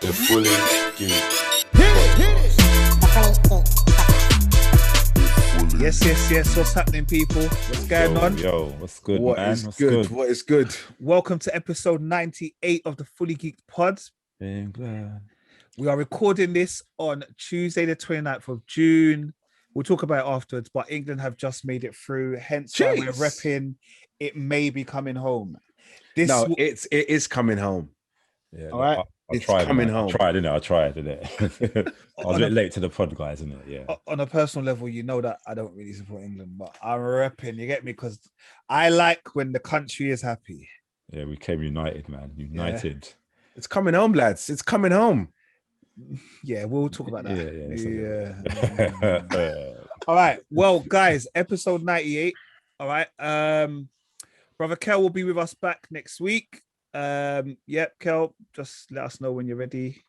The Fully Geek. Yes. What's happening, people? What's going on? Yo, what's good, What man? is What's good? What is good? Welcome to episode 98 of the Fully Geeked Pod. Being glad. We are recording this on Tuesday, the 29th of June. We'll talk about it afterwards, but England have just made it through. Hence why we're repping it may be coming home. It is coming home. Yeah, all right. It's coming home. I tried, innit? I was a bit late to the pod, guys, innit? Yeah. On a personal level, you know that I don't really support England, but I'm repping, you get me? Because I like when the country is happy. Yeah, we came united, man. United. Yeah. It's coming home, lads. It's coming home. Yeah, we'll talk about that. Yeah. All right. Well, guys, episode 98. All right. Brother Kel will be with us back next week. Yep, Kel, just let us know when you're ready.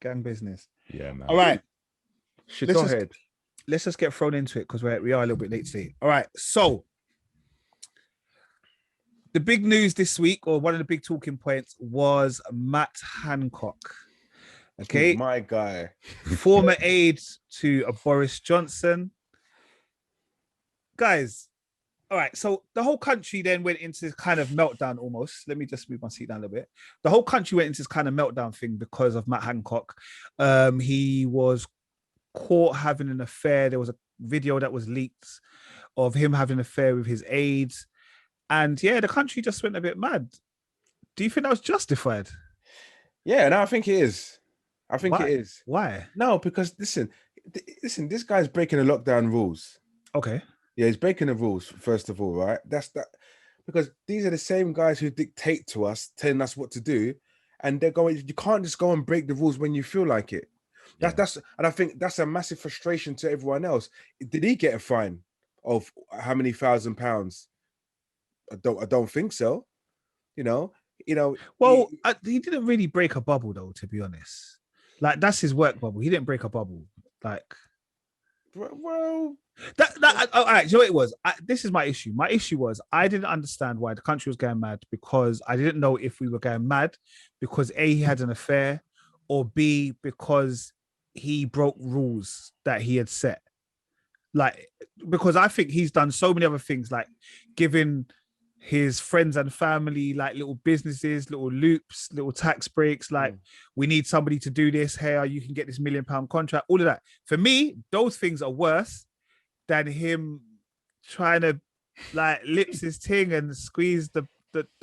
Gang business. Yeah, man. All right. Go ahead. Let's just get thrown into it because we are a little bit late today. All right. So the big news this week, or one of the big talking points, was Matt Hancock. Okay. My guy. Former aide to Boris Johnson. Guys, all right, so the whole country then went into this kind of meltdown almost. Let me just move my seat down a little bit. The whole country went into this kind of meltdown thing because of Matt Hancock. He was caught having an affair. There was a video that was leaked of him having an affair with his aides. And yeah, the country just went a bit mad. Do you think that was justified? Yeah, no, I think it is. It is. Why? No, because listen, this guy's breaking the lockdown rules. Okay. Yeah, he's breaking the rules, first of all, right? That's that, because these are the same guys who dictate to us, telling us what to do, and they're going, you can't just go and break the rules when you feel like it. And I think that's a massive frustration to everyone else. Did he get a fine of how many £1,000? I don't think so. Well, he didn't really break a bubble, though, to be honest. Like, that's his work bubble. He didn't break a bubble. Like, well, all right, so it was. This is my issue. My issue was I didn't understand why the country was going mad, because I didn't know if we were going mad because A, he had an affair, or B, because he broke rules that he had set. Like, because I think he's done so many other things, like giving his friends and family like little businesses, little loops, little tax breaks, like we need somebody to do this, hey, you can get this £1 million contract, all of that. For me, those things are worse than him trying to like lips his ting and squeeze the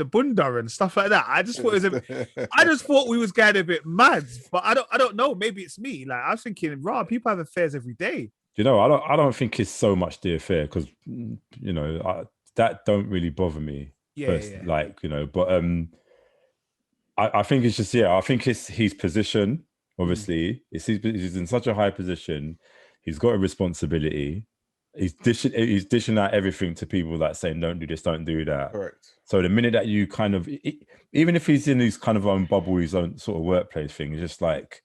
bunda and stuff like that. I just thought we was getting a bit mad, but I don't know, maybe it's me. Like, I was thinking, people have affairs every day. You know, I don't think it's so much the affair, because that don't really bother me. Yeah. Like, but I think it's just, I think it's his position. Obviously, he's in such a high position. He's got a responsibility. He's dishing out everything to people that saying, don't do this, don't do that. Correct. So the minute that you kind of, even if he's in his kind of own bubble, his own sort of workplace thing, it's just like,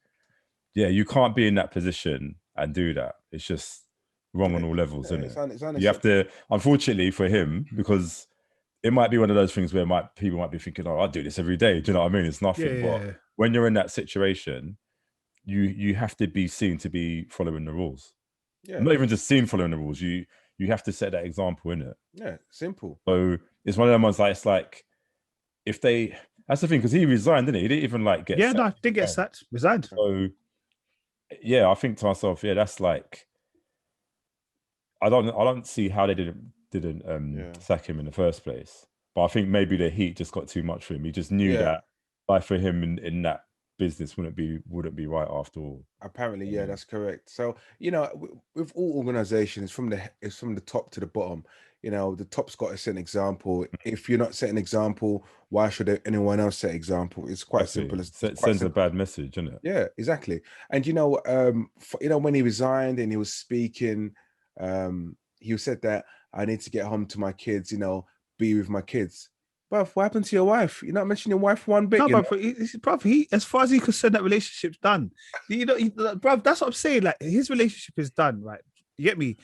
yeah, you can't be in that position and do that. It's just wrong on all levels, isn't it? You have to, unfortunately for him, because it might be one of those things where people might be thinking, oh, I do this every day. Do you know what I mean? It's nothing. But when you're in that situation, you have to be seen to be following the rules. Yeah. Not even just seen following the rules. You have to set that example, in it. Yeah, simple. So it's one of them ones like, it's like, that's the thing, because he resigned, didn't he? He didn't even like get sacked. No, didn't get sacked, resigned. So yeah, I think to myself, that's like, I don't see how they didn't sack him in the first place. But I think maybe the heat just got too much for him. He just knew that life for him in that business wouldn't be right after all. Apparently, yeah, that's correct. So, with all organizations, it's from the top to the bottom. The top's got to set an example. If you're not setting an example, why should anyone else set an example? It's quite simple. It sends a bad message, doesn't it? Yeah, exactly. And when he resigned and he was speaking, he said that I need to get home to my kids, be with my kids. Bruv, what happened to your wife? You're not mentioning your wife one bit. No, bruv, he, as far as he concerned, that relationship's done. Bruv, that's what I'm saying. Like, his relationship is done, right? You get me?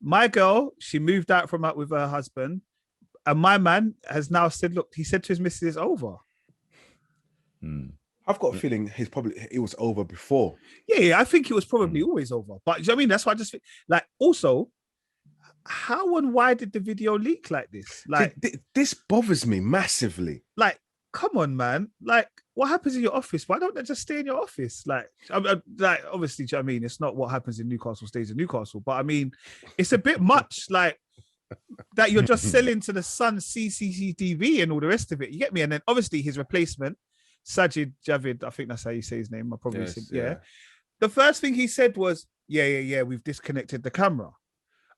My girl, she moved out with her husband, and my man has now said, look, he said to his missus, it's over. I've got a feeling it was over before. Yeah, I think it was probably always over. But you know what I mean, that's why I just think, like, also, how and why did the video leak like this? Like, This bothers me massively. like, come on, man. Like, what happens in your office? Why don't they just stay in your office? Like, like, obviously, do you know what I mean? It's not what happens in Newcastle stays in Newcastle, but I mean, it's a bit much, like, that you're just selling to the Sun CCTV and all the rest of it. You get me? And then obviously his replacement, Sajid Javid, I think that's how you say his name. I probably said, yeah. The first thing he said was, yeah, we've disconnected the camera.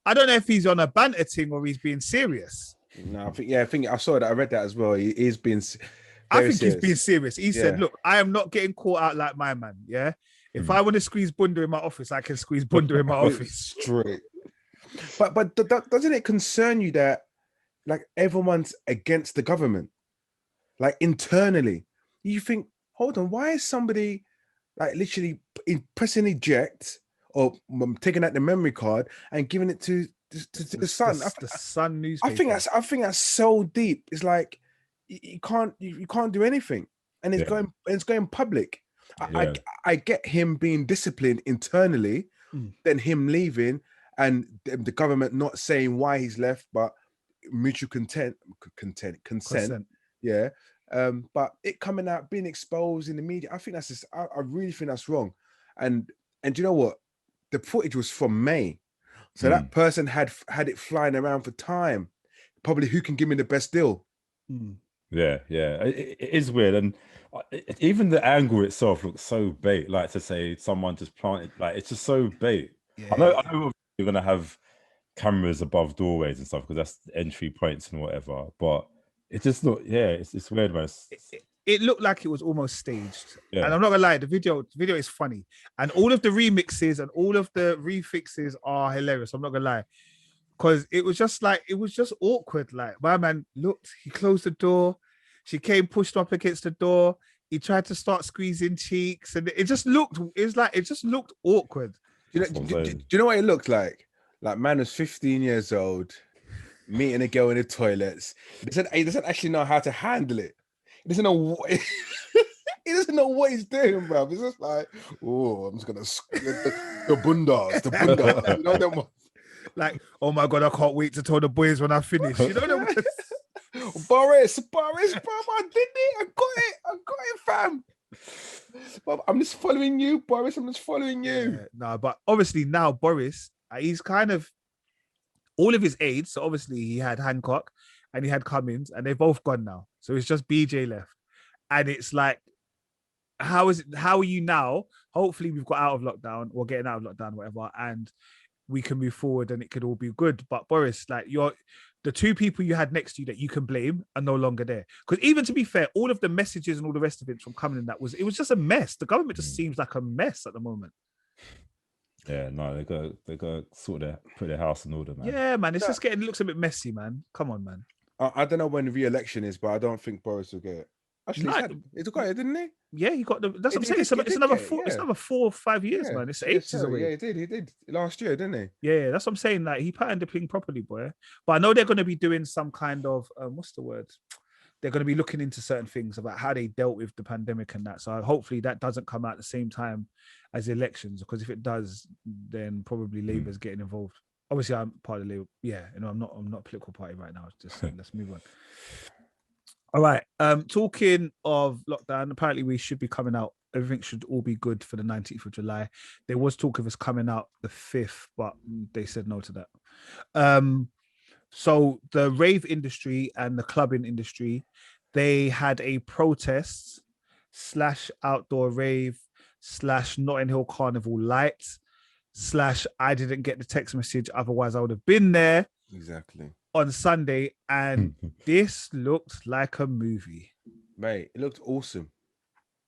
I don't know if he's on a banter thing or he's being serious. No, I think I saw that. I read that as well. He is being. I think he's being serious. He said, "Look, I am not getting caught out like my man. Yeah, if I want to squeeze Bunda in my office, I can squeeze Bunda in my office straight." But doesn't it concern you that like everyone's against the government, like internally? You think, hold on, why is somebody like literally pressing eject or taking out the memory card and giving it to the Sun? The Sun newspaper. I think that's so deep. It's like you can't do anything, and it's going public. I get him being disciplined internally, then him leaving, and the government not saying why he's left, but mutual consent. Yeah. But it coming out, being exposed in the media, I think that's just, I really think that's wrong. And you know what? The footage was from May. So that person had it flying around for time. Probably who can give me the best deal. Yeah. It is weird. And even the angle itself looks so bait, like to say someone just planted, like it's just so bait. Yeah. I know you're going to have cameras above doorways and stuff because that's entry points and whatever, but it just looked, it's weird, man. It looked like it was almost staged. And I'm not gonna lie, the video is funny. And all of the remixes and all of the refixes are hilarious. I'm not gonna lie. Because it was just awkward. Like, my man looked, he closed the door, she came pushed up against the door, he tried to start squeezing cheeks, and it just looked awkward. Do you know what it looked like? Like, man was 15 years old, meeting a girl in the toilets. He doesn't actually know how to handle it. He doesn't know what he doesn't know what he's doing, bro. It's just like, oh, I'm just gonna the bundas. You know them ones. Like, oh my god, I can't wait to tell the boys when I finish. You know them ones. Boris, bro, I did it. I got it, fam. But I'm just following you, Boris. I'm just following you. No, but obviously now Boris, he's kind of all of his aides. So obviously he had Hancock and he had Cummins, and they've both gone now. So it's just BJ left. And it's like, how are you now? Hopefully we've got out of lockdown or getting out of lockdown, whatever, and we can move forward and it could all be good. But Boris, like, the two people you had next to you that you can blame are no longer there. Because even to be fair, all of the messages and all the rest of it from coming in, it was just a mess. The government just seems like a mess at the moment. Yeah, no, they go put their house in order, man. Yeah, man, it's just it looks a bit messy, man. Come on, man. I don't know when the re-election is, but I don't think Boris will get it. Actually, he got it, didn't he? Yeah, he got that's what I'm saying. It's another 4 or 5 years, man. It's ages away. Yeah, he did last year, didn't he? Yeah, that's what I'm saying. Like, he patterned the thing properly, boy. But I know they're going to be doing some kind of what's the word? They're going to be looking into certain things about how they dealt with the pandemic and that. So hopefully that doesn't come out at the same time as the elections, because if it does, then probably Labour's getting involved. Obviously, I'm part of Labour. Yeah, I'm not a political party right now. Just let's move on. All right. Talking of lockdown, apparently we should be coming out. Everything should all be good for the 19th of July. There was talk of us coming out the 5th, but they said no to that. So the rave industry and the clubbing industry, they had a protest / outdoor rave / Notting Hill Carnival lights / I didn't get the text message, otherwise I would have been there. Exactly. On Sunday, and this looked like a movie. Mate, it looked awesome.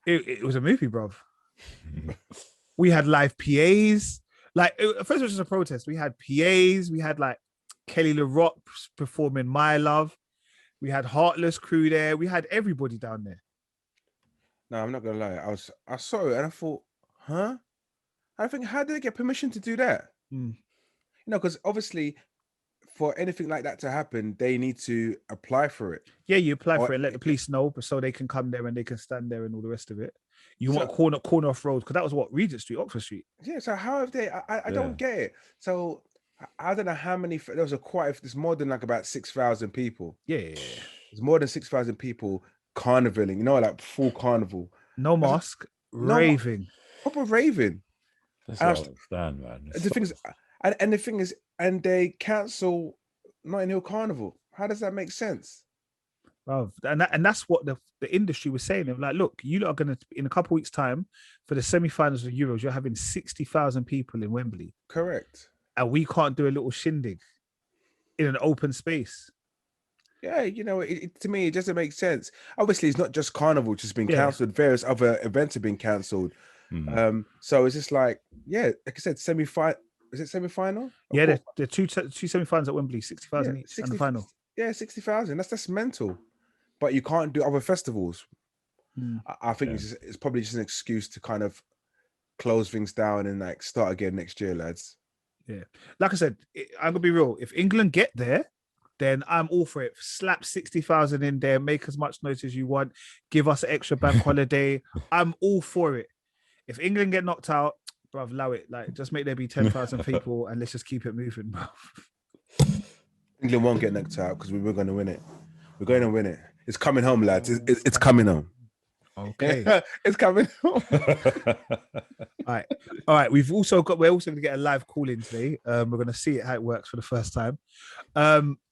It was a movie, bruv. We had live PAs. Like, first it was just a protest. We had PAs. We had like Kelly LaRock performing My Love. We had Heartless crew there. We had everybody down there. No, I'm not gonna lie. I saw it and I thought, huh? I think, how did they get permission to do that? You know, because obviously for anything like that to happen, they need to apply for it. Yeah, you apply Or- for it and let the police know, but so they can come there and they can stand there and all the rest of it. You So- want corner off roads because that was what Regent Street, Oxford Street. Yeah. So how have they? I don't get it. So I don't know how many. There was there's more than like about 6,000 people. Yeah. There's more than 6,000 people carnivaling. You know, like full carnival. No mask, raving. Proper raving. That's And I what I was- understand, man. The thing is, and the thing is, and they cancel Notting Hill Carnival. How does that make sense? Bruv. And that's what the industry was saying. They're like, look, you lot are going to, in a couple of weeks' time, for the semi-finals of Euros, you're having 60,000 people in Wembley. Correct. And we can't do a little shindig in an open space. Yeah, you know, to me, it doesn't make sense. Obviously, it's not just Carnival, which has been Yeah. cancelled. Various other events have been cancelled. So it's just like, yeah, like I said, semi-final. Is it semi-final? Yeah, the two semi-finals at Wembley, 60,000 each, 60, and the final. Yeah, 60,000. That's mental. But you can't do other festivals. I think it's probably just an excuse to kind of close things down and like start again next year, lads. Yeah, like I said, I'm gonna be real. If England get there, then I'm all for it. Slap 60,000 in there, make as much noise as you want, give us an extra bank holiday. I'm all for it. If England get knocked out, bruv, allow it. Like, just make there be 10,000 people and let's just keep it moving, bruv. England won't get knocked out because we're going to win it. We're going to win it. It's coming home, lads. It's coming home. Okay. It's coming home. All right. We're also going to get a live call in today. We're going to see how it works for the first time.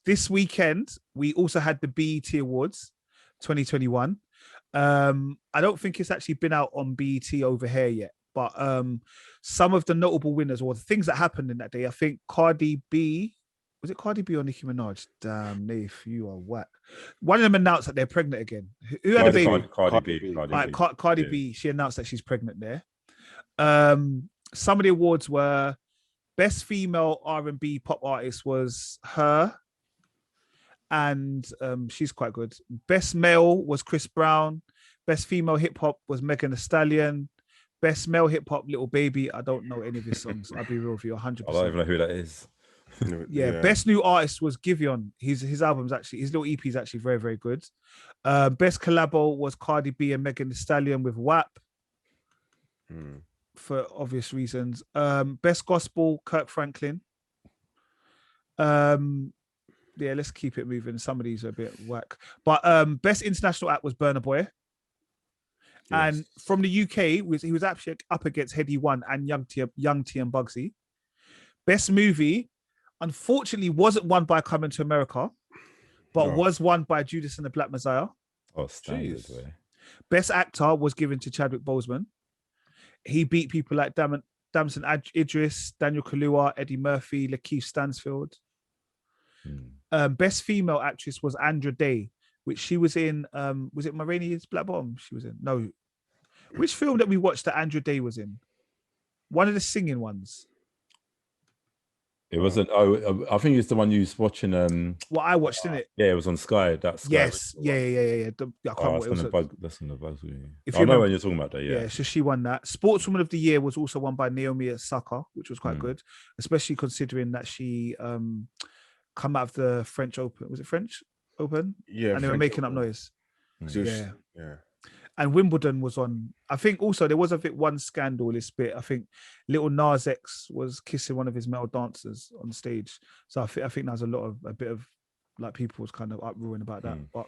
This weekend, we also had the BET Awards 2021. I don't think it's actually been out on BET over here yet, but some of the notable winners or the things that happened in that day, I think Cardi B, was it Cardi B or Nicki Minaj? Damn, Nath, you are whack. One of them announced that they're pregnant again. Who had a baby? Cardi B. She announced that she's pregnant there. Some of the awards were Best Female R&B Pop Artist was her, and she's quite good. Best Male was Chris Brown. Best Female Hip Hop was Megan Thee Stallion. Best Male Hip Hop, Little Baby. I don't know any of his songs. I'll be real with you, 100%. I don't even know who that is. Yeah, Best New Artist was Giveon. His album's actually, his little EP is actually very, very good. Best Collabo was Cardi B and Megan Thee Stallion with WAP. For obvious reasons. Best Gospel, Kirk Franklin. Yeah, let's keep it moving. Some of these are a bit whack. But Best International Act was Burna Boy. Yes. And from the UK, he was actually up against Heady One and Young T and Bugsy. Best Movie, unfortunately, wasn't won by Coming to America, but was won by Judas and the Black Messiah. Oh, standard way. Best Actor was given to Chadwick Boseman. He beat people like Damson Idris, Daniel Kaluuya, Eddie Murphy, Lakeith Stansfield. Best Female Actress was Andra Day, which she was in. Was it Ma Rainey's Black Bottom? She was in. No. Which film that we watched that Andra Day was in? One of the singing ones. It wasn't. Oh, I think it's the one you was watching. Well, I watched in it. Yeah, it was on Sky. That's Sky. Yes. Yeah. I can't remember. That's on the buzz. If I know when you're talking about that. Yeah. So she won that. Sportswoman of the Year was also won by Naomi Osaka, which was quite good, especially considering that she come out of the French Open. Was it French Open? Yeah. And they were making up noise. Yeah. And Wimbledon was on. I think also there was one scandalous bit. I think Little Nas X was kissing one of his male dancers on stage. So I think there's a bit of like people was kind of uproaring about that. But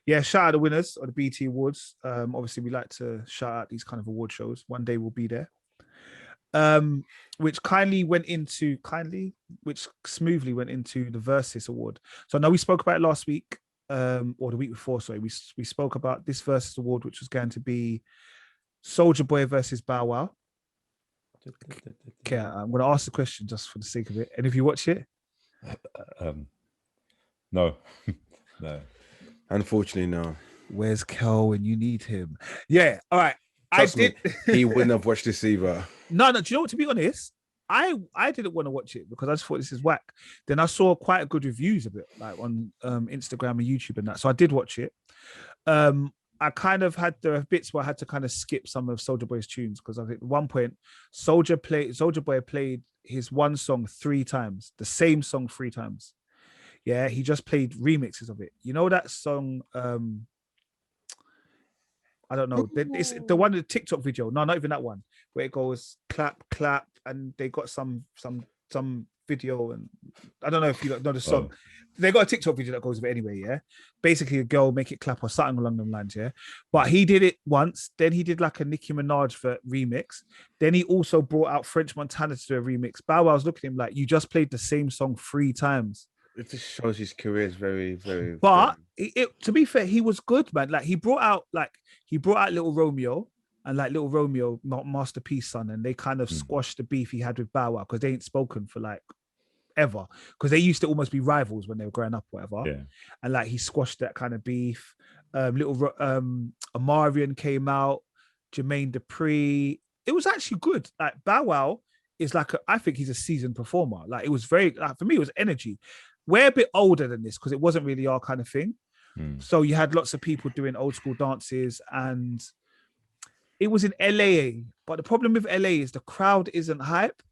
yeah, shout out the winners of the BT Awards. Obviously we like to shout out these kind of award shows. One day we'll be there. Which smoothly went into the Verzuz Award. So I know we spoke about it last week. Or the week before, sorry, we spoke about this Verzuz Award, which was going to be Soulja Boy versus Bow Wow. Okay, I'm going to ask the question just for the sake of it. And if you watch it, no, unfortunately, no. Where's Kel when you need him? Yeah, all right. Trust me, he wouldn't have watched this either. No. Do you know what? To be honest, I didn't want to watch it because I just thought this is whack. Then I saw quite good reviews of it, like on Instagram and YouTube and that. So I did watch it. I kind of had the bits where I had to kind of skip some of Soulja Boy's tunes because I think at one point Soulja Boy played his one song 3 times, the same song 3 times. Yeah, he just played remixes of it. You know that song? I don't know. It's the one, the TikTok video. No, not even that one, where it goes clap, clap, and they got some video, and I don't know if you know the song. Oh. They got a TikTok video that goes with it anyway. Yeah, basically a girl make it clap or something along them lines. Yeah, but he did it once. Then he did like a Nicki Minaj for remix. Then he also brought out French Montana to do a remix. Bow Wow's looking at him like, you just played the same song 3 times. It just shows his career is very, very. But to be fair, he was good, man. Like he brought out Little Romeo and like Little Romeo, Master P's son, and they kind of squashed the beef he had with Bow Wow because they ain't spoken for like ever, because they used to almost be rivals when they were growing up, whatever. Yeah. And like he squashed that kind of beef. Amarian came out, Jermaine Dupri. It was actually good. Like Bow Wow is like I think he's a seasoned performer. Like it was very, like for me, it was energy. We're a bit older than this because it wasn't really our kind of thing. So you had lots of people doing old school dances, and it was in LA. But the problem with LA is the crowd isn't hype.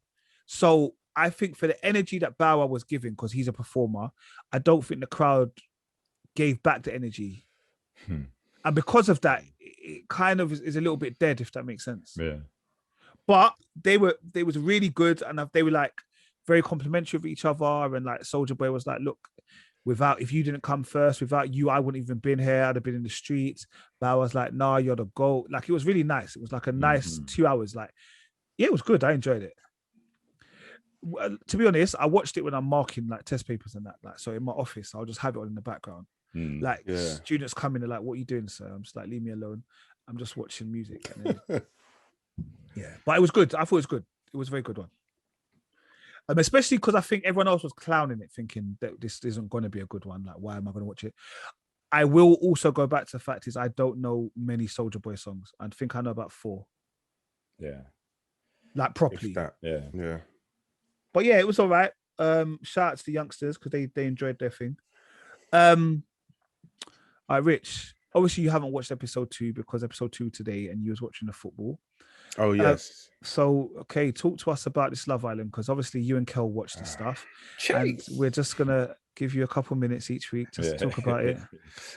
So I think for the energy that Bow Wow was giving, because he's a performer, I don't think the crowd gave back the energy. And because of that, it kind of is a little bit dead, if that makes sense. Yeah. But they was really good, and they were like very complimentary of each other. And like Soulja Boy was like, look, if you didn't come first, without you, I wouldn't even been here. I'd have been in the streets. Bow was like, nah, you're the GOAT. Like it was really nice. It was like a nice 2 hours. Like, yeah, it was good. I enjoyed it. To be honest, I watched it when I'm marking like test papers and that. Like, so in my office, I'll just have it on in the background. Like students come in and like, what are you doing, sir? I'm just like, leave me alone. I'm just watching music. And then, yeah, but it was good. I thought it was good. It was a very good one. Especially because I think everyone else was clowning it, thinking that this isn't going to be a good one. Like, why am I going to watch it? I will also go back to the fact is I don't know many Soulja Boy songs. I think I know about 4. Yeah. Like properly. Yeah. But yeah, it was all right. Shout out to the youngsters because they enjoyed their thing. All right, Rich. Obviously, you haven't watched episode 2 because episode 2 today, and you was watching the football. Oh yes. So okay, talk to us about this Love Island, because obviously you and Kel watch this stuff, and we're just gonna give you a couple minutes each week just to talk about it.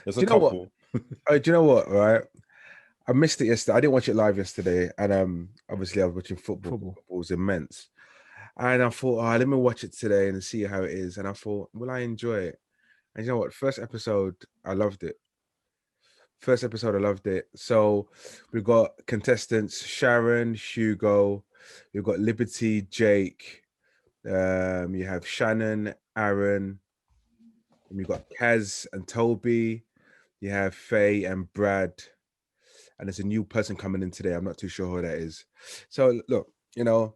There's Do you know what? Right, I missed it yesterday. I didn't watch it live yesterday, and obviously I was watching football. Football was immense, and I thought, let me watch it today and see how it is. And I thought, will I enjoy it? And you know what? First episode, I loved it. So we've got contestants Sharon, Hugo, we've got Liberty, Jake, you have Shannon, Aaron, and you've got Kaz and Toby, you have Faye and Brad, and there's a new person coming in today. I'm not too sure who that is. So look, you know,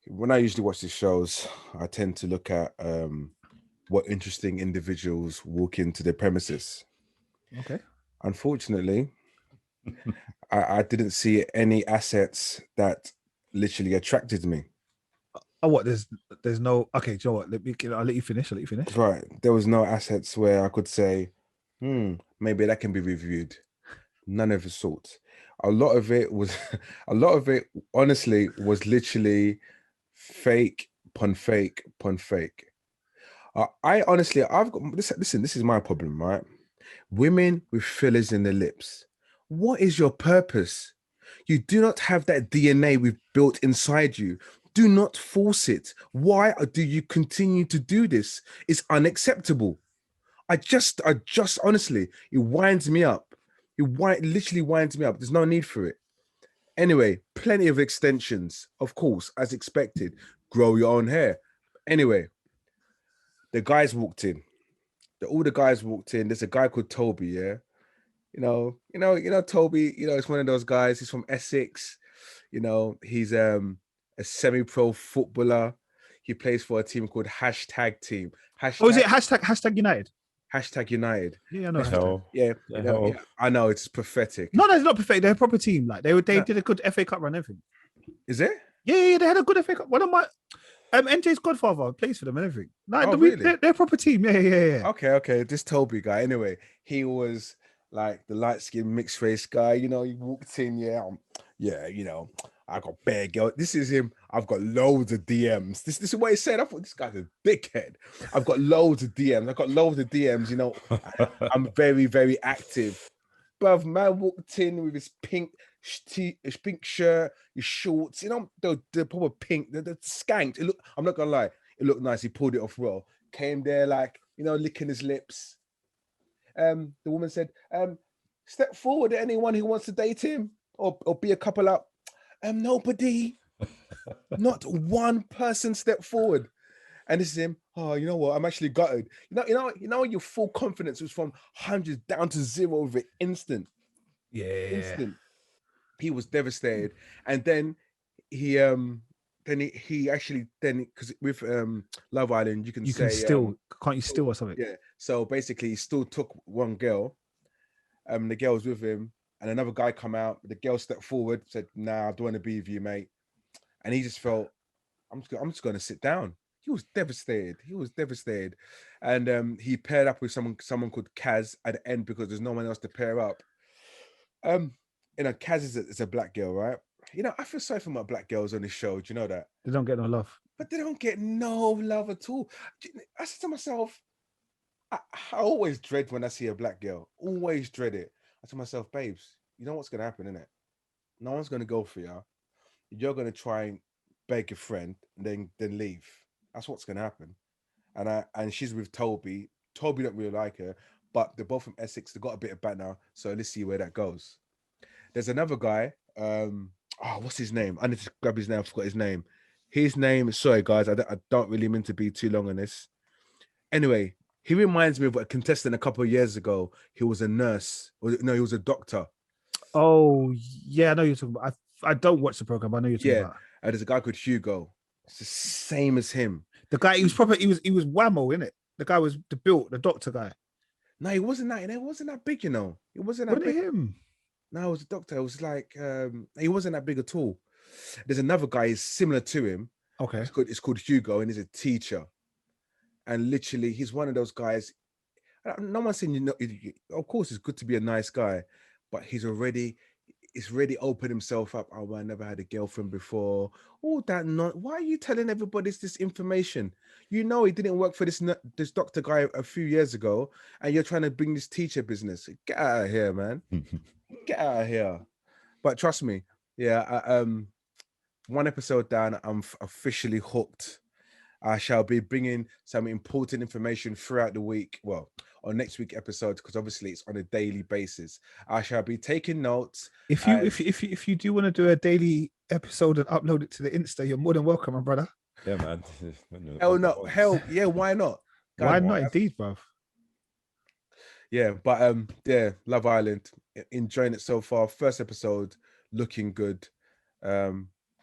when I usually watch these shows, I tend to look at what interesting individuals walk into their premises. Okay. Unfortunately, I didn't see any assets that literally attracted me. Oh, what? There's no. Okay, Joe. I'll let you finish. Right, there was no assets where I could say, maybe that can be reviewed. None of the sort. A lot of it, honestly, was literally fake pun fake. I've got this. Listen, this is my problem, right? Women with fillers in the lips. What is your purpose? You do not have that DNA we've built inside you. Do not force it. Why do you continue to do this? It's unacceptable. I just honestly, it winds me up. It literally winds me up. There's no need for it. Anyway, plenty of extensions, of course, as expected. Grow your own hair. Anyway, the guys walked in. All the guys walked in. There's a guy called Toby, yeah. You know, Toby, it's one of those guys. He's from Essex. He's a semi-pro footballer. He plays for a team called Hashtag Team. Oh, is it hashtag United? Hashtag United. Yeah, I know. Yeah, I know, it's pathetic. No, it's not pathetic. They're a proper team. Like they did a good FA Cup run, everything. Is it? Yeah, they had a good FA Cup. One of my NJ's Godfather plays for them and everything. Really? They're a proper team. Yeah. Okay. This Toby guy. Anyway, he was like the light-skinned mixed race guy. He walked in, I got bare girl. This is him. I've got loads of DMs. This is what he said. I thought this guy's a dickhead. I've got loads of DMs. I've got loads of DMs. You know, I'm very, very active. Bruv, man walked in with his pink shirt, his shorts. You know, the proper pink, the skanked. It look. I'm not gonna lie. It looked nice. He pulled it off well. Came there like, you know, licking his lips. The woman said, "Step forward, anyone who wants to date him or be a couple up." Nobody, not one person stepped forward. And this is him. Oh, you know what? I'm actually gutted. You know, your full confidence was from hundreds down to zero with it instant. Yeah. Instant. He was devastated. And then he actually because with Love Island, you can still can't you steal or something? Yeah. So basically he still took one girl. The girl was with him. And another guy come out, the girl stepped forward, said, "Nah, I don't want to be with you, mate." And he just felt, I'm just going to sit down. He was devastated. And he paired up with someone called Kaz at the end because there's no one else to pair up. You know, Kaz is a black girl, right? You know, I feel sorry for my black girls on this show. Do you know that? They don't get no love. But they don't get no love at all. I said to myself, I always dread when I see a black girl. Always dread it. I told myself, babes, you know what's going to happen, innit? No one's going to go for you. You're going to try and beg your friend and then leave. That's what's going to happen. And she's with Toby. Toby don't really like her, but they're both from Essex. They got a bit of banter. So let's see where that goes. There's another guy. What's his name? I need to grab his name. I forgot his name. His name, sorry guys, I don't really mean to be too long on this. Anyway, he reminds me of a contestant a couple of years ago. He was a nurse. No, he was a doctor. Oh, yeah, I know you're talking about. I don't watch the program, but I know you're talking about. And there's a guy called Hugo. It's the same as him. The guy, he was whammo, innit? The guy was the doctor guy. No, he wasn't that. It wasn't that big, you know. It wasn't that big. Him? No, it was a doctor. It was like he wasn't that big at all. There's another guy who's similar to him. Okay. It's called Hugo, and he's a teacher. And literally, he's one of those guys. No one's saying, you know, of course, it's good to be a nice guy, but he's already opened himself up. Oh, I never had a girlfriend before. All that why are you telling everybody this information? You know, he didn't work for this doctor guy a few years ago, and you're trying to bring this teacher business. Get out of here, man. Get out of here. But trust me, yeah. One episode down, I'm officially hooked. I shall be bringing some important information throughout the week. Well, on next week's episode, because obviously it's on a daily basis. I shall be taking notes. If you do want to do a daily episode and upload it to the Insta, you're more than welcome, my brother. Yeah, man. Hell yeah, why not? Why not, indeed, bruv? Yeah, but yeah, Love Island, enjoying it so far. First episode, looking good.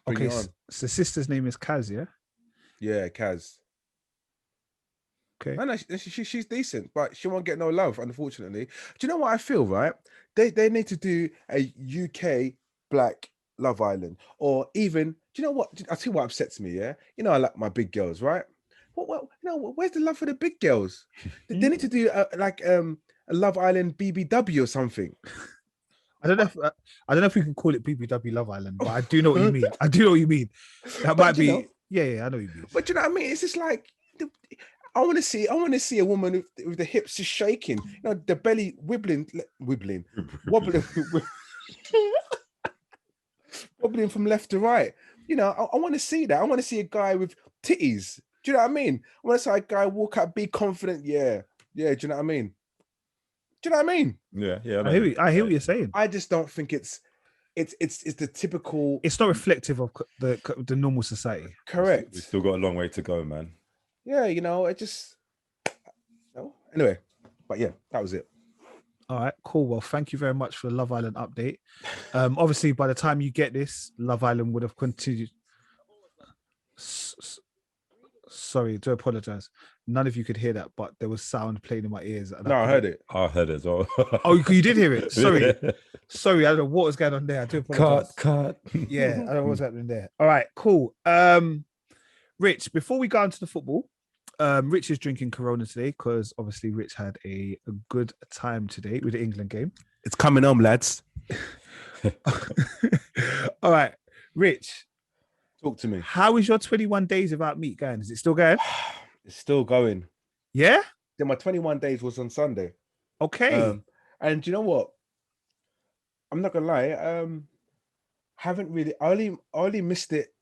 Okay, so sister's name is Kaz, yeah? Yeah, Kaz. Okay. No, she's decent, but she won't get no love, unfortunately. Do you know what I feel, right? They need to do a UK black Love Island, or even, do you know what? I'll tell you what upsets me, yeah? You know, I like my big girls, right? Well, you know, where's the love for the big girls? They need to do a Love Island BBW or something. I don't know if we can call it BBW Love Island, but I do know what you mean. I do know what you mean. That might be, yeah, I know what you mean. But you know what I mean? It's just like, I want to see a woman with the hips just shaking, you know, the belly wobbling, wobbling from left to right. You know, I want to see that. I want to see a guy with titties. Do you know what I mean? I want to see a guy walk out, be confident. Yeah. Do you know what I mean? Do you know what I mean? Yeah. I hear what you're saying. I just don't think it's the typical. It's not reflective of the normal society. Correct. We've still got a long way to go, man. Yeah, you know, anyway, but yeah, that was it. All right, cool. Well, thank you very much for the Love Island update. Obviously, by the time you get this, Love Island would have continued. Sorry, to apologize. None of you could hear that, but there was sound playing in my ears. No, I heard it. I heard it as well. Oh, you did hear it? Sorry. Sorry, I don't know what was going on there. I do apologize. Cut. Yeah, I don't know what's happening there. All right, cool. Rich, before we go into the football, Rich is drinking Corona today because obviously Rich had a good time today with the England game. It's coming home, lads. All right. Rich, Talk to me. how is your 21 days without meat going? Is it still going? It's still going. Yeah. Then my 21 days was on Sunday. Okay. And you know what? I'm not gonna lie. Haven't really. I only missed it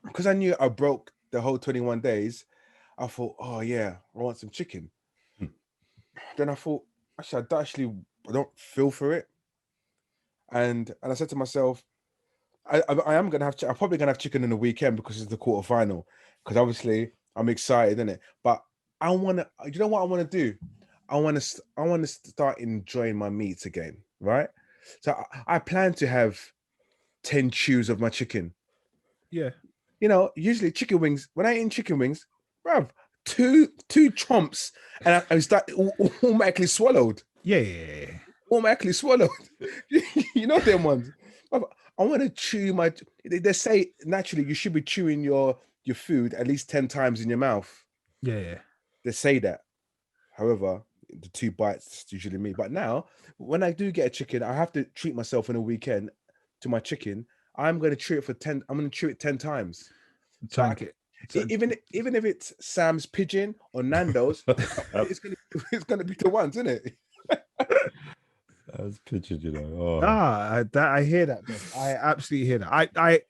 because I knew I broke the whole 21 days. I thought, oh yeah, I want some chicken. Then I thought, actually, I don't feel for it. And I said to myself, I am gonna have. I'm probably gonna have chicken in the weekend because it's the quarter final. Because obviously I'm excited, innit? But I wanna. You know what I want to do? I want to start enjoying my meat again, right? So I plan to have 10 chews of my chicken. Yeah. You know, usually chicken wings. When I eat chicken wings, bruv, two chomps, and I start automatically swallowed. Yeah. Automatically swallowed. You know them ones. Bruv, I want to chew my. They say naturally you should be chewing your food at least 10 times in your mouth. Yeah. They say that. However, the 2 bites is usually me. But now, when I do get a chicken, I have to treat myself in a weekend to my chicken. I'm going to chew it for 10. I'm going to chew it 10 times. Even if it's Sam's Pigeon or Nando's, it's going to be the ones, isn't it? That's pigeon, you know. Oh. I hear that, bro. I absolutely hear that.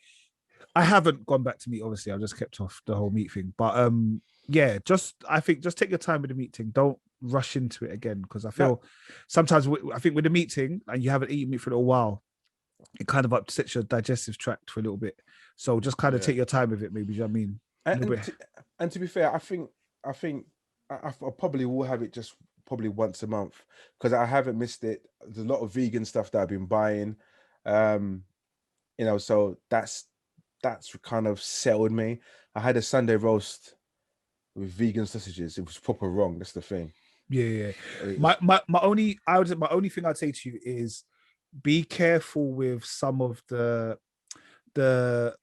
I haven't gone back to meat. Obviously, I've just kept off the whole meat thing. But yeah, I think just take your time with the meat thing. Don't rush into it again, because I feel sometimes I think with the meat thing, and you haven't eaten meat for a little while, it kind of upsets your digestive tract for a little bit. So just kind of take your time with it, maybe. You know what I mean? And to be fair, I think I probably will have it just probably once a month, because I haven't missed it. There's a lot of vegan stuff that I've been buying, you know, so that's kind of settled me. I had a Sunday roast with vegan sausages. It was proper wrong. That's the thing. Yeah. My only thing I'd say to you is be careful with some of the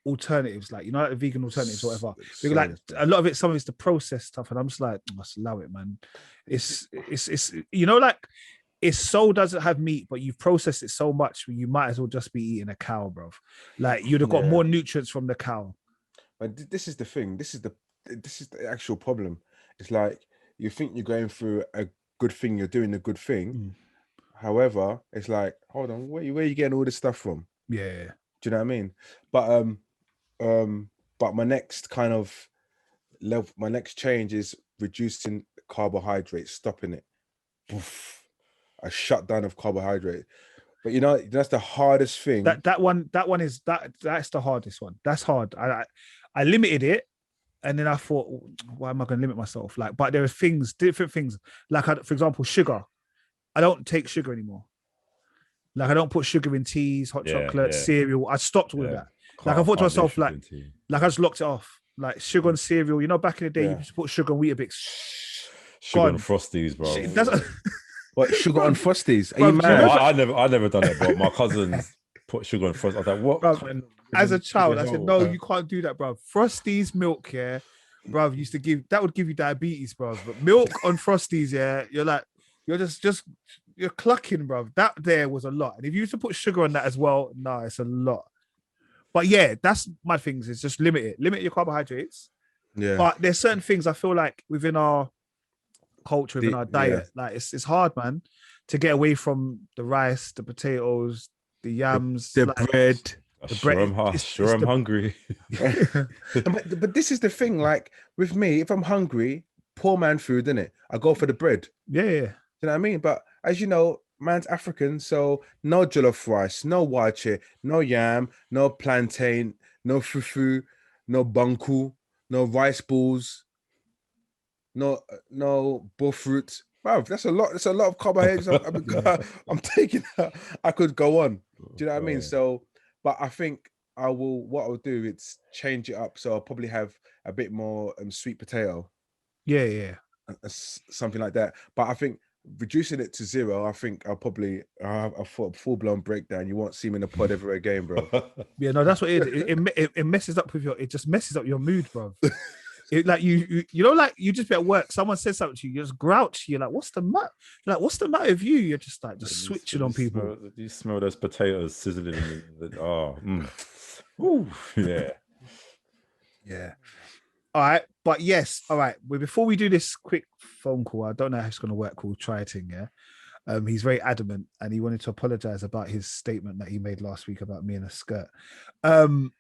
alternatives, like, you know, like the vegan alternatives or whatever. Because like a lot of it, some of it's the processed stuff, and I'm just like, must allow it, man. It's you know, like, it so doesn't have meat, but you've processed it so much, you might as well just be eating a cow, bro. Like, you'd have got more nutrients from the cow. But this is the thing. This is the actual problem. It's like you think you're going through a good thing, you're doing a good thing. However, it's like, hold on, where are you getting all this stuff from? Yeah. Do you know what I mean? But my next kind of level, my next change is reducing carbohydrates, stopping it. Poof. A shutdown of carbohydrate. But you know, that's the hardest thing. That's the hardest one. That's hard. I limited it, and then I thought, why am I going to limit myself? Like, but there are different things. Like, for example, sugar. I don't take sugar anymore. Like, I don't put sugar in teas, hot chocolate, cereal. I stopped all of that. Like, I thought to myself, like I just locked it off. Like, sugar and cereal. You know, back in the day, you used to put sugar and Weetabix. Sugar and Frosties, bro. What, sugar on Frosties? Are you mad? I never done it, but my cousins put sugar on Frosties. I was like, what? Bro, as a child, I said, no, you can't do that, bro. Frosties milk, bro, used to would give you diabetes, bro. But milk on Frosties, you're like, you're clucking, bro. That there was a lot. And if you used to put sugar on that as well, no, it's a lot. But yeah, that's my things, is just limit your carbohydrates. Yeah. But there's certain things I feel like within our culture, within our diet, like it's hard, man, to get away from the rice, the potatoes, the yams, the like, bread. I'm hungry. but this is the thing, like with me, if I'm hungry, poor man food, innit? I go for the bread. Yeah. You know what I mean? But as you know, man's African, so no jollof rice, no wache, no yam, no plantain, no fufu, no banku, no rice balls, no bullfruit. Wow, that's a lot. That's a lot of carbohydrates. I'm taking that. I could go on. Do you know what I mean? So, but I think what I'll do is change it up. So I'll probably have a bit more sweet potato. Yeah. Something like that. But I think reducing it to 0, I think I'll probably have a full-blown breakdown. You won't see me in a pod ever again, bro. Yeah, no, that's what it is. It messes up it just messes up your mood, bro. It, like you know, like you just be at work, someone says something to you, you're just grouchy. You're like, what's the matter? Like, what's the matter with you? You're just switching on people. You smell those potatoes sizzling. Ooh, yeah. Yeah. All right, but yes, all right. Well, before we do this quick phone call, I don't know how it's going to work. We'll try it in, yeah. He's very adamant, and he wanted to apologize about his statement that he made last week about me in a skirt. The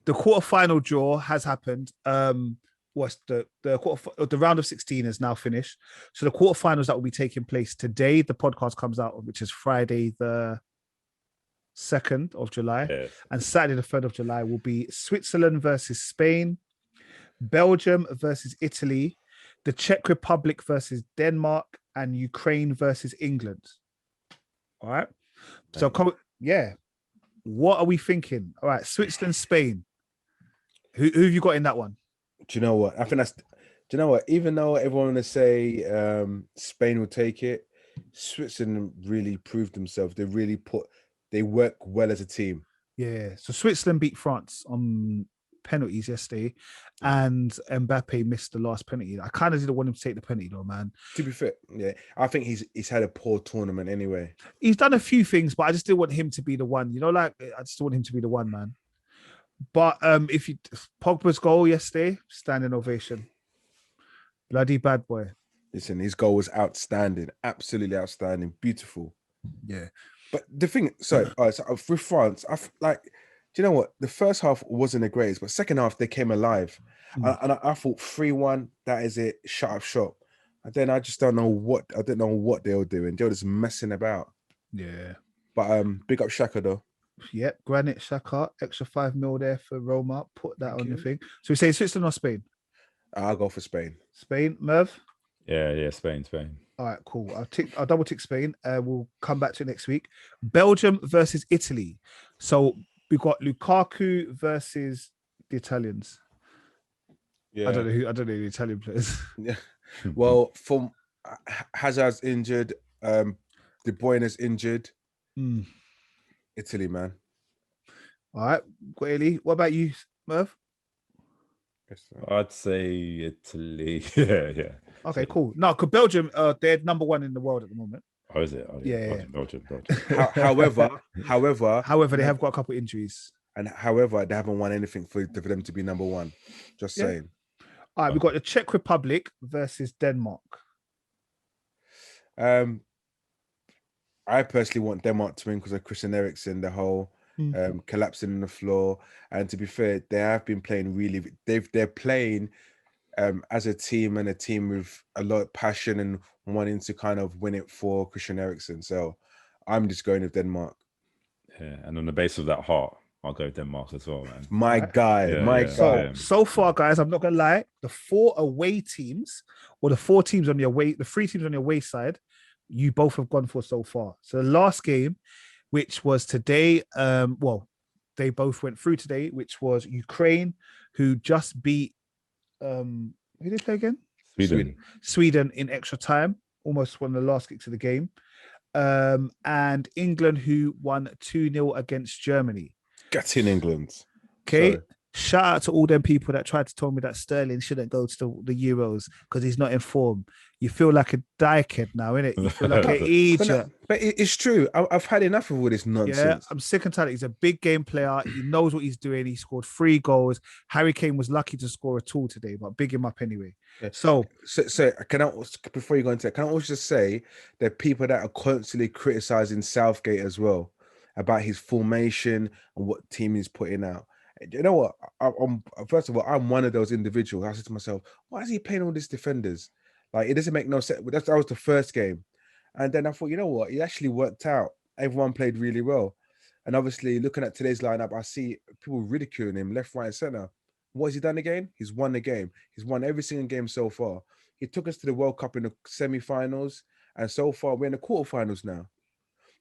quarterfinal draw has happened. What's the round of 16 is now finished. So the quarterfinals that will be taking place today, the podcast comes out, which is Friday the 2nd of July, Yes. and Saturday the 3rd of July will be Switzerland versus Spain, Belgium versus Italy, the Czech Republic versus Denmark, and Ukraine versus England. All right. So, yeah. What are we thinking? All right. Switzerland, Spain. Who have you got in that one? Do you know what? I think that's. Do you know what? Even though everyone will say Spain will take it, Switzerland really proved themselves. They work well as a team. Yeah. So Switzerland beat France on penalties yesterday, and Mbappe missed the last penalty. I kind of didn't want him to take the penalty though, man. To be fair, yeah, I think he's had a poor tournament anyway. He's done a few things, but I just didn't want him to be the one. You know, like I just want him to be the one, man. But Pogba's goal yesterday, standing ovation. Bloody bad boy. Listen, his goal was outstanding, absolutely outstanding, beautiful. Yeah. But the thing, so with France, do you know what? The first half wasn't the greatest, but second half they came alive, and I thought 3-1. That is it. Shut up shop. And then I just don't know what they were doing. They were just messing about. Yeah. But big up Shaka though. Yep, Granit Xhaka, extra 5 mil there for Roma. Put that on the thing. So we say Switzerland or Spain? I'll go for Spain. Spain, Merv? Yeah, Spain. All right, cool. I'll double tick Spain. We'll come back to it next week. Belgium versus Italy. So we got Lukaku versus the Italians. Yeah. I don't know who the Italian players. Yeah. Well, from Hazard's injured, De Bruyne is injured. Italy, man. All right, Italy. What about you, Merv? I'd say Italy. Yeah. Okay, cool. No, because Belgium, they're number one in the world at the moment. Oh, is it? Oh, yeah. Belgium. However, they have got a couple of injuries. And however, they haven't won anything for them to be number one. Just saying. All right, we've got the Czech Republic versus Denmark. I personally want Denmark to win because of Christian Eriksen, the whole collapsing on the floor. And to be fair, they have been playing really. They're playing as a team and a team with a lot of passion and wanting to kind of win it for Christian Eriksen. So I'm just going with Denmark. Yeah, and on the basis of that heart, I'll go Denmark as well, man. My guy. So far, guys, I'm not gonna lie. The 4 away teams, or the 4 teams on your way, the 3 teams on your way side, you both have gone for so far. So the last game, which was today, they both went through today, which was Ukraine, who just beat who did they play again? Sweden in extra time, almost won the last kicks of the game. And England, who won 2-0 against Germany. Get in England. Okay. Sorry. Shout out to all them people that tried to tell me that Sterling shouldn't go to the Euros because he's not in form. You feel like a dickhead now, innit? You feel like an idiot. But it's true. I've had enough of all this nonsense. Yeah, I'm sick and tired. He's a big game player. He knows what he's doing. He scored 3 goals. Harry Kane was lucky to score a all today, but big him up anyway. Yeah. So can I, before you go into it, can I also just say there are people that are constantly criticizing Southgate as well about his formation and what team he's putting out. You know what? First of all, I'm one of those individuals. I said to myself, why is he playing all these defenders? Like, it doesn't make no sense. That was the first game. And then I thought, you know what? It actually worked out. Everyone played really well. And obviously, looking at today's lineup, I see people ridiculing him left, right, and center. What has he done again? He's won the game. He's won every single game so far. He took us to the World Cup in the semi-finals. And so far, we're in the quarterfinals now.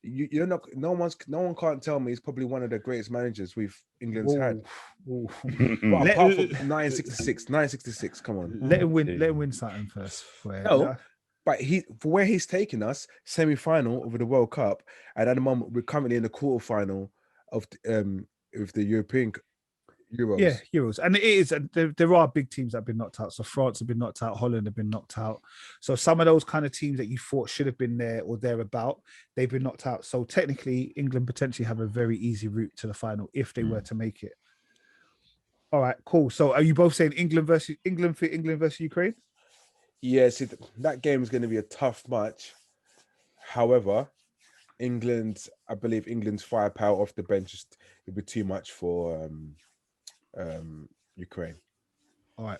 You know, no one can't tell me he's probably one of the greatest managers England's had. Well, apart from 966, come on. Let him win something first. But for where he's taken us, semi-final over the World Cup, and at the moment we're currently in the quarterfinal of the European Euros. Yeah, Euros. And it is, there are big teams that have been knocked out. So France have been knocked out, Holland have been knocked out. So some of those kind of teams that you thought should have been there or thereabout, they've been knocked out. So technically, England potentially have a very easy route to the final if they were to make it. All right, cool. So are you both saying England versus Ukraine? Yeah, see, that game is going to be a tough match. However, I believe England's firepower off the bench would be too much for Ukraine. All right.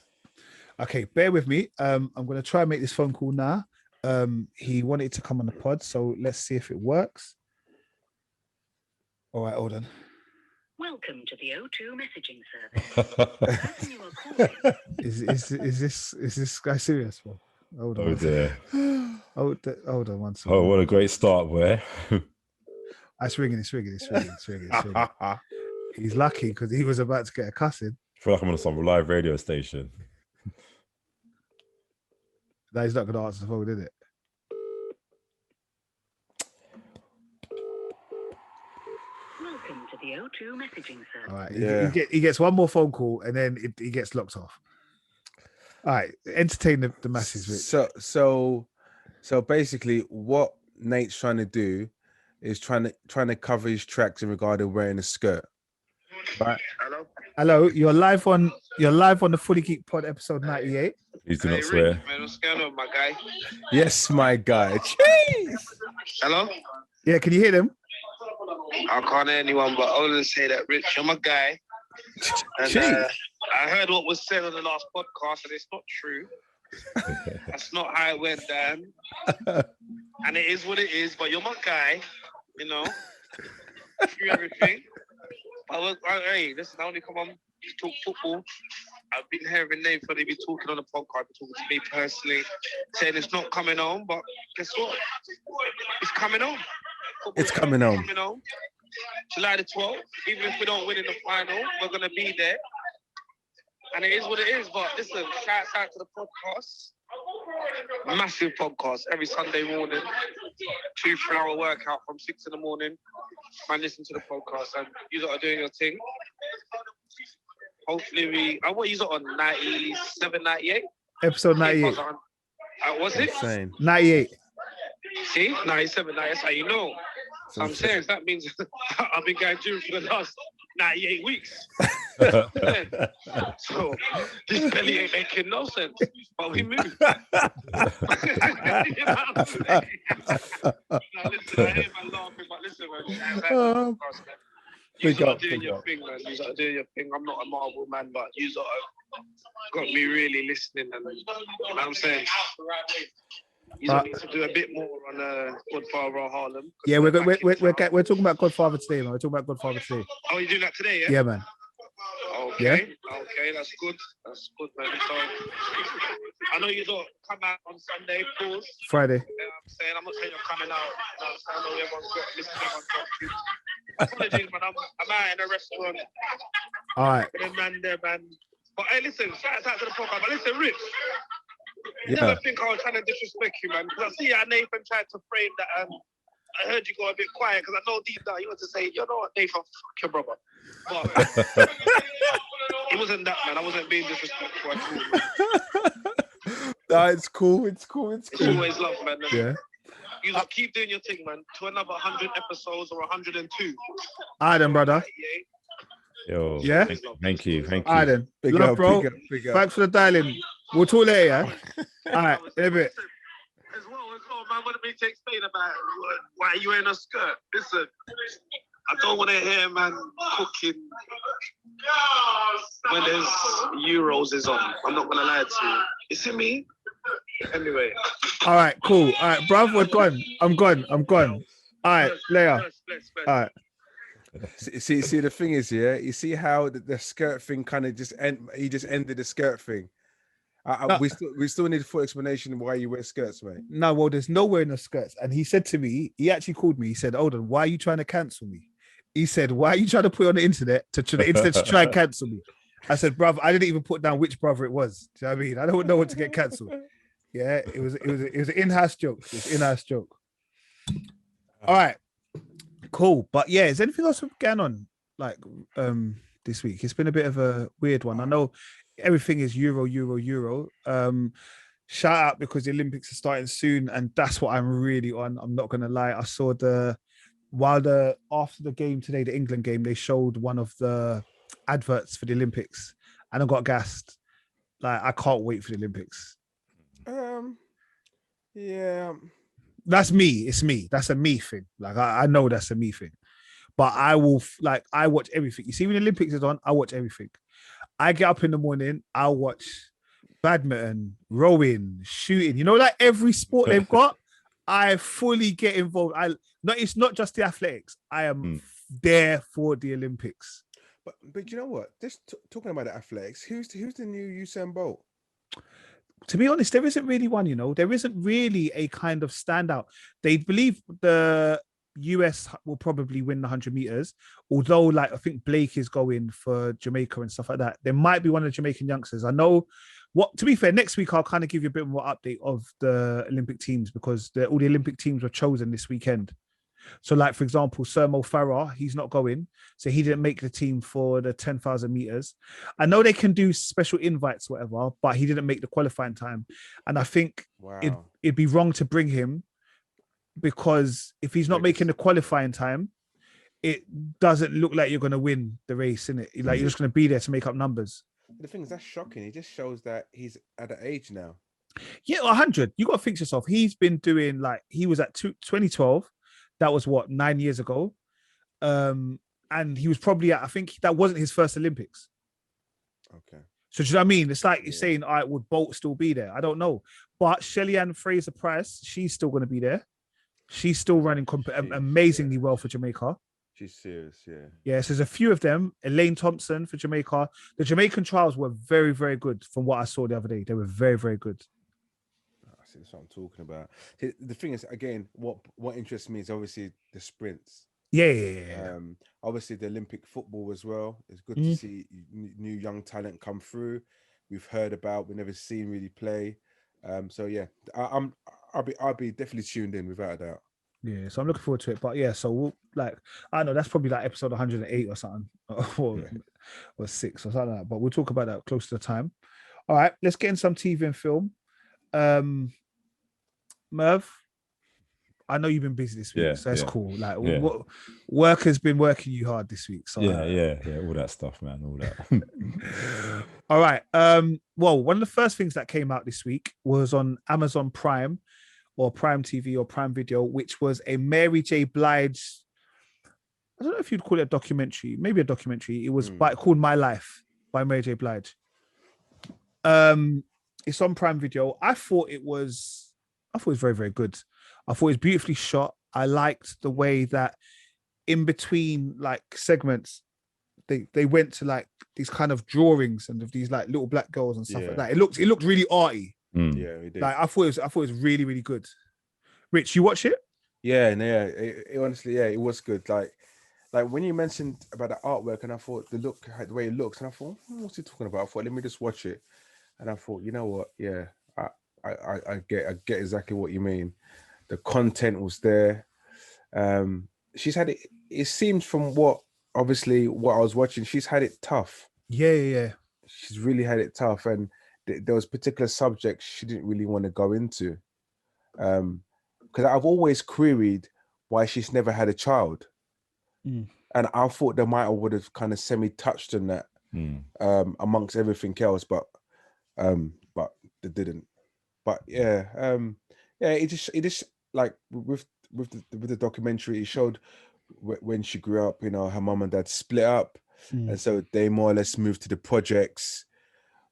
Okay, bear with me. I'm going to try and make this phone call now. He wanted to come on the pod, so let's see if it works. All right, hold on. Welcome to the O2 messaging service. The person you are calling. Is this guy serious, bro? Hold on. Oh dear. Hold on one second. Oh, what a great start, boy. It's ringing. He's lucky because he was about to get a cussing. I feel like I'm on some live radio station. No, he's not going to answer the phone, is it? Welcome to the O2 messaging service. All right. Yeah. He gets one more phone call and then he gets locked off. All right. Entertain the masses, Rich. So basically, what Nate's trying to do is trying to cover his tracks in regard to wearing a skirt. Right. Hello. You're live on the Fully Geek Pod episode 98. Please do not swear. Rich, man, what's going on, my guy? Yes, my guy. Jeez. Hello? Yeah, can you hear them? I can't hear anyone, but I want to say that, Rich, you're my guy. And I heard what was said on the last podcast, and it's not true. That's not how it went down. And it is what it is, but you're my guy, you know, through everything. But hey, listen, I only come on to talk football. I've been hearing names when they've been talking on the podcast, talking to me personally, saying it's not coming home, but guess what? It's coming home. It's coming home. July the 12th. Even if we don't win in the final, we're going to be there. And it is what it is. But listen, shout out to the podcast. Massive podcast every Sunday morning. 2-3 hour workout from 6 in the morning. Man, listen to the podcast. And you lot are doing your thing. Hopefully what you lot on? 97, 98? Episode 98. Was it? Insane. 98. See? 97, that's how you know. So I'm saying that means I've been going through for the last 98 weeks. So this belly ain't making no sense, but we move. You know what I'm saying? Now, listen, I hear my laughing, but listen, man. You are doing your thing, man. You are doing your thing. I'm not a Marvel man, but you are got me really listening, and you know what I'm saying. You need to do a bit more on Godfather or Harlem. Yeah, we're talking about Godfather today, man. We're talking about Godfather today. Oh, you're doing that today, yeah? Yeah, man. Okay. Yeah? Okay, that's good. That's good, man. So I know you don't come out on Sunday, pause. Friday. You know what I'm not saying you're coming out. I know everyone's got listen, everyone's got kids. Apologies, man. I'm out in a restaurant. All right. Man there, man. But hey, listen, shout out to the podcast. But listen, Rich. You Yeah. never think I was trying to disrespect you, man. Because I see how Nathan tried to frame that. I heard you go a bit quiet because I know deep down you want to say, you know what, Nathan, fuck your brother. But it wasn't that, man. I wasn't being disrespectful at all. No, it's cool. It's always love, man. Yeah. You lot keep doing your thing, man. To another 100 episodes or 102. All right, then, brother. Yo, Yeah? Thank you. All right, then. Big Love, up, bro. big up. Thanks for the dialing. We'll talk later, yeah? All right, in a bit. As well, man, what did me to explain about why you in a skirt? Listen, I don't want to hear man cooking when there's Euros is on. I'm not gonna lie to you. You see me? Anyway. All right, cool. All right, bruv, we're gone. I'm gone. All right, later. All right. See, the thing is, yeah, you see how the skirt thing kind of he just ended the skirt thing. No. We still need a full explanation of why you wear skirts, mate. No, well, there's no wearing of skirts. And he said to me, he actually called me. He said, "Hold on, why are you trying to cancel me?" He said, "Why are you trying to put it on the internet to try and cancel me?" I said, "Bruv, I didn't even put down which brother it was. Do you know what I mean? I don't know what to get cancelled." Yeah, it was an in-house joke. It's an in-house joke. All right, cool. But yeah, is anything else going on like this week? It's been a bit of a weird one. I know everything is Euro. Shout out because the Olympics are starting soon, and that's what I'm really on. I'm not gonna lie. I saw after the game today, the England game, they showed one of the adverts for the Olympics, and I got gassed. Like, I can't wait for the Olympics. Yeah. That's me. It's me. That's a me thing. Like, I know that's a me thing. But I will, like, I watch everything. You see, when the Olympics is on, I watch everything. I get up in the morning, I'll watch badminton, rowing, shooting. You know, like every sport they've got, I fully get involved. It's not just the athletics. I am there for the Olympics. But you know what? Just talking about the athletics, who's the new Usain Bolt? To be honest, there isn't really one, you know. There isn't really a kind of standout. They believe the US will probably win the 100 meters, although, like, I think Blake is going for Jamaica and stuff like that. There might be one of the Jamaican youngsters. I know to be fair, next week I'll kind of give you a bit more update of the Olympic teams, because all the Olympic teams were chosen this weekend. So, like, for example, Sir Mo Farah, he's not going. So he didn't make the team for the 10,000 meters. I know they can do special invites, whatever, but he didn't make the qualifying time. And I think it'd be wrong to bring him, because if he's not making the qualifying time, it doesn't look like you're going to win the race, innit? Like, you're just going to be there to make up numbers. The thing is, that's shocking. It just shows that he's at an age now. Yeah, 100. You got to think to yourself. He's been doing, like, he was at 2012. That was 9 years ago. And he was probably I think that wasn't his first Olympics. Okay. So do you know what I mean? It's like you're saying, all right, would Bolt still be there? I don't know. But Shelly-Ann Fraser-Price, she's still going to be there. She's still running amazingly well for Jamaica. She's serious, yeah. Yes, there's a few of them. Elaine Thompson for Jamaica. The Jamaican trials were very, very good from what I saw the other day. They were very, very good. That's what I'm talking about. The thing is, again, what interests me is obviously the sprints. Yeah. Obviously the Olympic football as well. It's good to see new young talent come through. We've heard about, we've never seen really play. So yeah, I'll be definitely tuned in without a doubt. Yeah, so I'm looking forward to it. But yeah, so we'll, like, I know that's probably like episode 108 or something, or 6 or something like that. But we'll talk about that close to the time. All right, let's get in some TV and film. Merv, I know you've been busy this week, so that's cool. Like, what work has been working you hard this week. So yeah, all that stuff, man, all that. All right. Well, one of the first things that came out this week was on Amazon Prime, or Prime TV, or Prime Video, which was a Mary J Blige. I don't know if you'd call it a documentary, maybe a documentary. It was called My Life by Mary J Blige. It's on Prime Video. I thought it was very, very good. I thought it was beautifully shot. I liked the way that in between, like, segments, they went to, like, these kind of drawings and of these, like, little black girls and stuff like that. It looked really arty. Yeah, we did. Like, I thought it was really, really good. Rich, you watch it? Yeah, it honestly, it was good. Like when you mentioned about the artwork, and I thought the way it looks, and I thought, what's he talking about? I thought, let me just watch it. And I thought, you know what? Yeah, I get exactly what you mean. The content was there. She's had it. It seems from what I was watching, she's had it tough. Yeah. She's really had it tough, and there was particular subjects she didn't really want to go into. Because I've always queried why she's never had a child, and I thought they would have kind of semi-touched on that amongst everything else, but they didn't. But it just like with the documentary, it showed when she grew up, you know, her mom and dad split up, and so they more or less moved to the projects,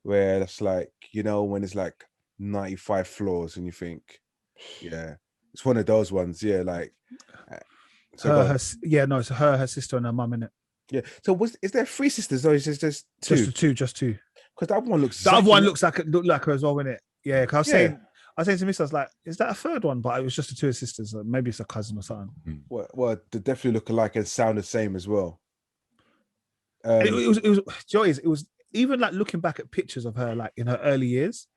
where it's like, you know, when it's like 95 floors, and you think, yeah, it's one of those ones, like. So it's her sister and her mum, innit? Yeah. So is there 3 sisters, or is it just 2? Just two. Because that one looks. The other one looked like her as well, innit? Yeah. Because I was saying to Miss, I was like, is that a third one? But it was just the 2 sisters. Maybe it's a cousin or something. Well, they definitely look alike and sound the same as well. It was even like looking back at pictures of her, like in her early years.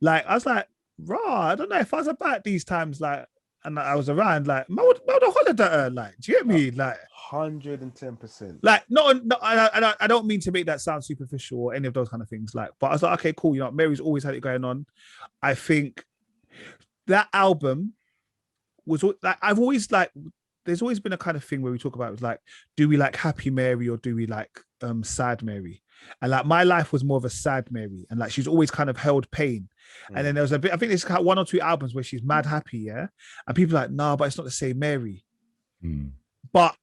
Like, I was like, I don't know if I was about these times, like, and I was around, like, I would hollered at her, like, do you get me? Like, 110%. Like, no, I don't mean to make that sound superficial or any of those kind of things. Like, but I was like, okay, cool. You know, Mary's always had it going on. I think that album was like, I've always like, there's always been a kind of thing where we talk about, like, do we like Happy Mary or do we like sad Mary? And like my life was more of a sad Mary, and like she's always kind of held pain. And then there was a bit, I think there's kind of 1 or 2 albums where she's mad happy, yeah. And people are like, nah, but it's not the same Mary. But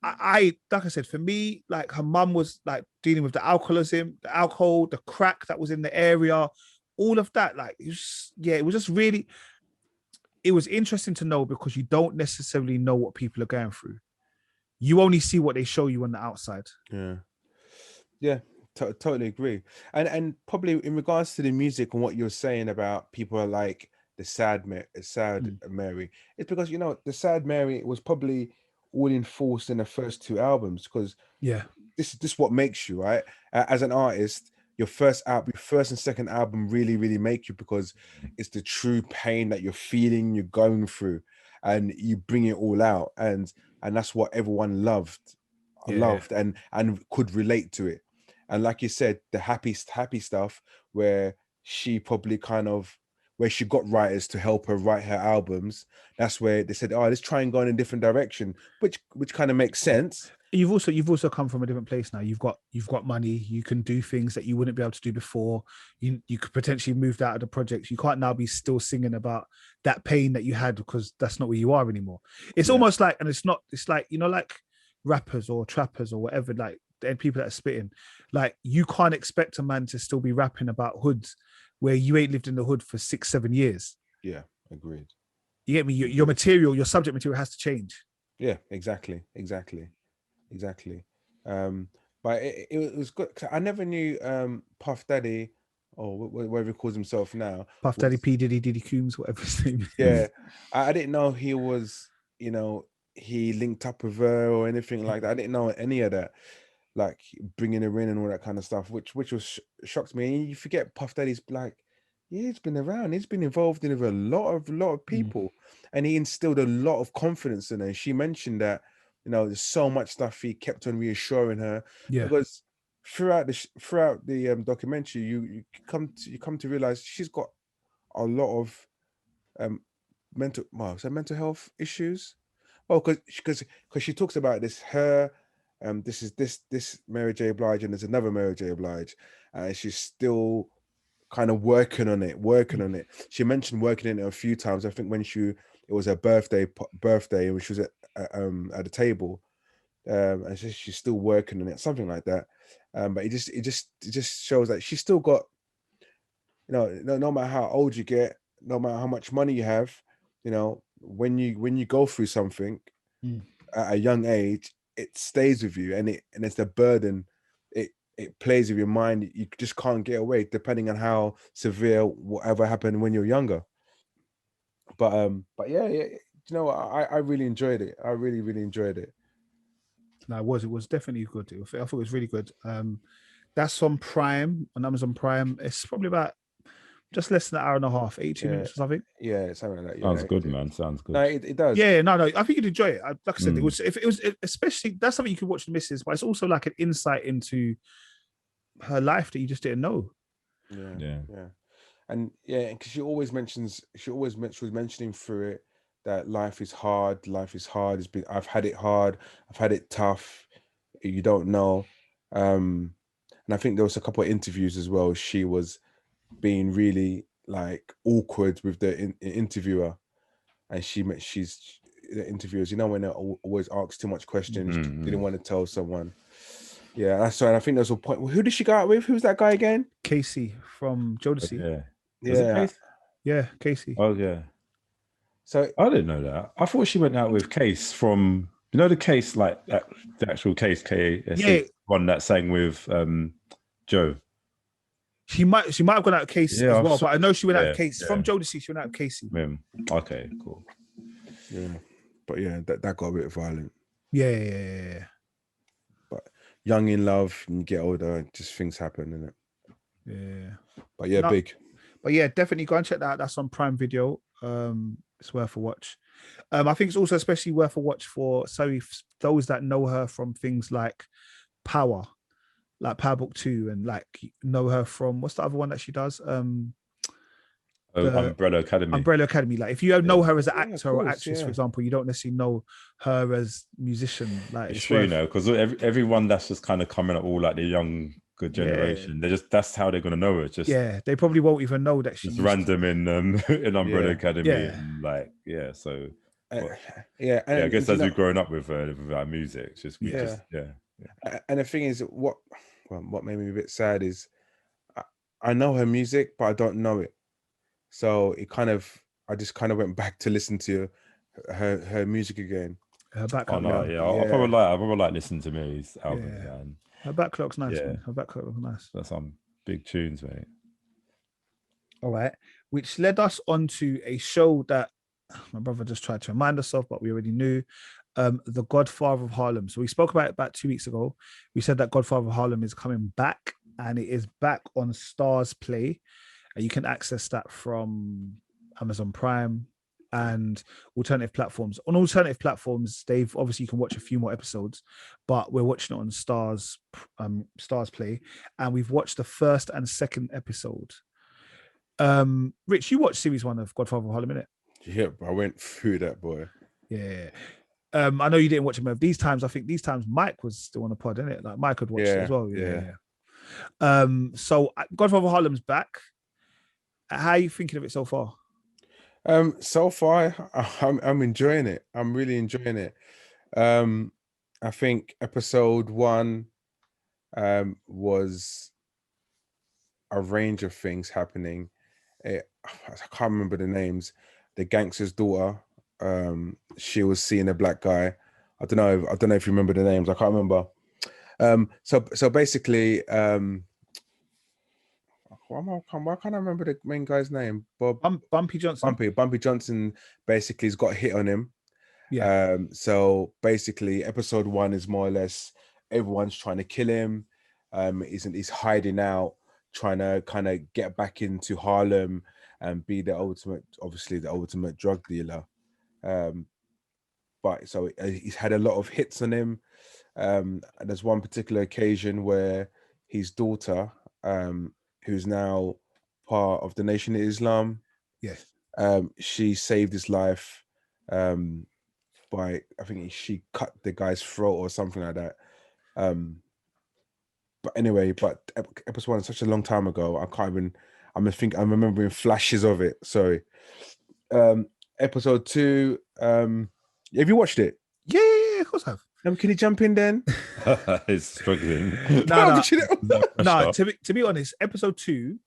I like I said, for me, like her mum was like dealing with the alcoholism, the alcohol, the crack that was in the area, all of that. Like, it was just really, it was interesting to know because you don't necessarily know what people are going through. You only see what they show you on the outside. Yeah, totally agree. And probably in regards to the music and what you're saying about people are like the sad Mary, it's because, you know, the sad Mary was probably all enforced in the first 2 albums, because this what makes you, right? As an artist, your first and second album really make you, because it's the true pain that you're feeling, you're going through, and you bring it all out, and that's what everyone loved and could relate to it. And like you said, the happy stuff where she probably where she got writers to help her write her albums, that's where they said, oh, let's try and go in a different direction, which kind of makes sense. You've also come from a different place now. You've got money. You can do things that you wouldn't be able to do before. You could potentially move out of the projects. You can't now be still singing about that pain that you had, because that's not where you are anymore. It's almost like, and it's like, you know, like rappers or trappers or whatever, like and people that are spitting, like you can't expect a man to still be rapping about hoods where you ain't lived in the hood for 6-7 years. Yeah, agreed. You get me? Your material, your subject material has to change. Yeah, exactly. But it was good. I never knew Puff Daddy, or whatever he calls himself now, Puff Daddy, P Diddy, Diddy Coombs, whatever his name is. Yeah, I didn't know he was, you know, he linked up with her or anything like that. I didn't know any of that, like bringing her in and all that kind of stuff, which was shocked me. And you forget Puff Daddy's like, yeah, he's been around, he's been involved in a lot of people, and he instilled a lot of confidence in her. She mentioned that, you know, there's so much stuff he kept on reassuring her, because throughout the documentary, you come to realize she's got a lot of mental health issues. Oh, because she talks about this, this is this Mary J Blige, and there's another Mary J Blige, and she's still kind of working on it. She mentioned working on it a few times. I think when it was her birthday, and she was at the table, and she's still working on it, something like that. But it just shows that she's still got, you know, no matter how old you get, no matter how much money you have, you know, when you go through something at a young age, it stays with you, and it's the burden. It plays with your mind. You just can't get away, depending on how severe whatever happened when you're younger. But yeah, you know, I really enjoyed it. I really enjoyed it. No, it was definitely good. I thought it was really good. That's on Amazon Prime. It's probably about just less than an hour and a half, 82 minutes or something. Yeah, something like that. Sounds good, man. Sounds good. No, it does. Yeah, no. I think you'd enjoy it. Like I said, it was especially, that's something you could watch the missus, but it's also like an insight into her life that you just didn't know. Yeah. And because she was mentioning through it that life is hard. I've had it hard. I've had it tough. You don't know. And I think there was a couple of interviews as well. She was being really like awkward with the interviewer, and she's the interviewers, you know, when they always ask too much questions, didn't want to tell someone. Yeah, that's right. I think there's a point. Who did she go out with? Who's that guy again? Casey from Jodeci. Yeah, Casey. Oh yeah. So I didn't know that. I thought she went out with Case from, you know, the Case, like the actual Case, K-A-S-E, one that sang with Joe. She might have gone out with Casey as well, but I know she went out with Casey. From Jodeci, she went out with Casey. Okay, cool. Yeah, but yeah, that got a bit violent. Yeah. But young in love, and you get older, just things happen, innit? Yeah. But yeah, big. But yeah, definitely go and check that out. That's on Prime Video. It's worth a watch. I think it's also especially worth a watch for those that know her from things like Power, like Power Book 2, and like know her from, what's the other one that she does? Umbrella Academy. Like if you know her as an actor or actress, for example, you don't necessarily know her as musician. Like it's true, you know, because everyone that's just kind of coming up, all like the young good generation. That's how they're gonna know her. Just they probably won't even know that she's random in Umbrella Academy and so. I guess as we've grown up with our music, And the thing is, what made me a bit sad is I know her music, but I don't know it. So I just kind of went back to listen to her music again. Her backlog. I probably like listening to Mary's album. Yeah. And her backlog's nice. Man. Her backlog's nice. That's some big tunes, mate. All right, which led us on to a show that my brother just tried to remind us of, but we already knew. The Godfather of Harlem. So we spoke about it about 2 weeks ago. We said that Godfather of Harlem is coming back, and it is back on StarzPlay. You can access that from Amazon Prime and alternative platforms. On alternative platforms, you can watch a few more episodes, but we're watching it on StarzPlay, and we've watched the first and second episode. Rich, you watched series 1 of Godfather of Harlem, innit? Yeah, I went through that, boy. Yeah. I know you didn't watch it, these times Mike was still on the pod, innit? Like Mike had watched it as well. Yeah. So Godfather of Harlem's back. How are you thinking of it so far? So far, I'm enjoying it. I'm really enjoying it. I think episode 1 was a range of things happening. I can't remember the names. The gangster's daughter, she was seeing a black guy. I don't know if you remember the names. I can't remember. So basically, why can't I remember the main guy's name? Bumpy Johnson. Bumpy Johnson basically has got a hit on him. Yeah. So basically, episode 1 is more or less everyone's trying to kill him. He's hiding out, trying to kind of get back into Harlem and be the ultimate drug dealer. But so he's had a lot of hits on him. And there's one particular occasion where his daughter, who's now part of the Nation of Islam, yes, she saved his life by, I think she cut the guy's throat or something like that. But anyway, episode 1 is such a long time ago. I'm remembering flashes of it. Sorry. Episode 2. Have you watched it? Yeah, of course I have. Can you jump in then? He's struggling. No. To be honest, episode 2,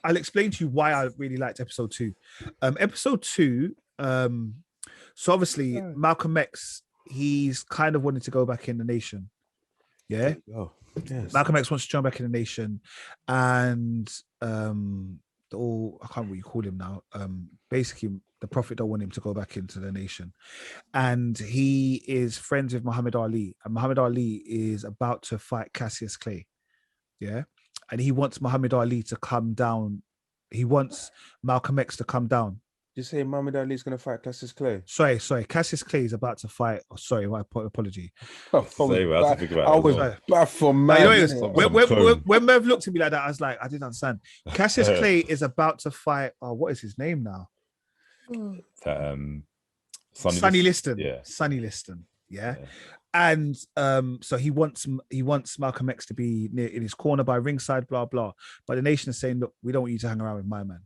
I'll explain to you why I really liked episode 2. Episode 2, so obviously Malcolm X, he's kind of wanted to go back in the nation. Yeah. Oh, yes. Malcolm X wants to join back in the nation, and I can't remember what you call him now. Basically, the Prophet don't want him to go back into the nation, and he is friends with Muhammad Ali, and Muhammad Ali is about to fight Cassius Clay. Yeah, and he wants Muhammad Ali to come down. He wants Malcolm X to come down. You say Muhammad Ali's going to fight Cassius Clay? Sorry. Cassius Clay is about to fight. Oh, sorry, my apology. I was bad for man. When Merv looked at me like that, I was like, I didn't understand. Cassius Clay is about to fight. Oh, what is his name now? Sonny Liston. Yeah, Sonny Liston. Yeah. And so he wants Malcolm X to be in his corner by ringside, blah blah. But the nation is saying, look, we don't want you to hang around with my man.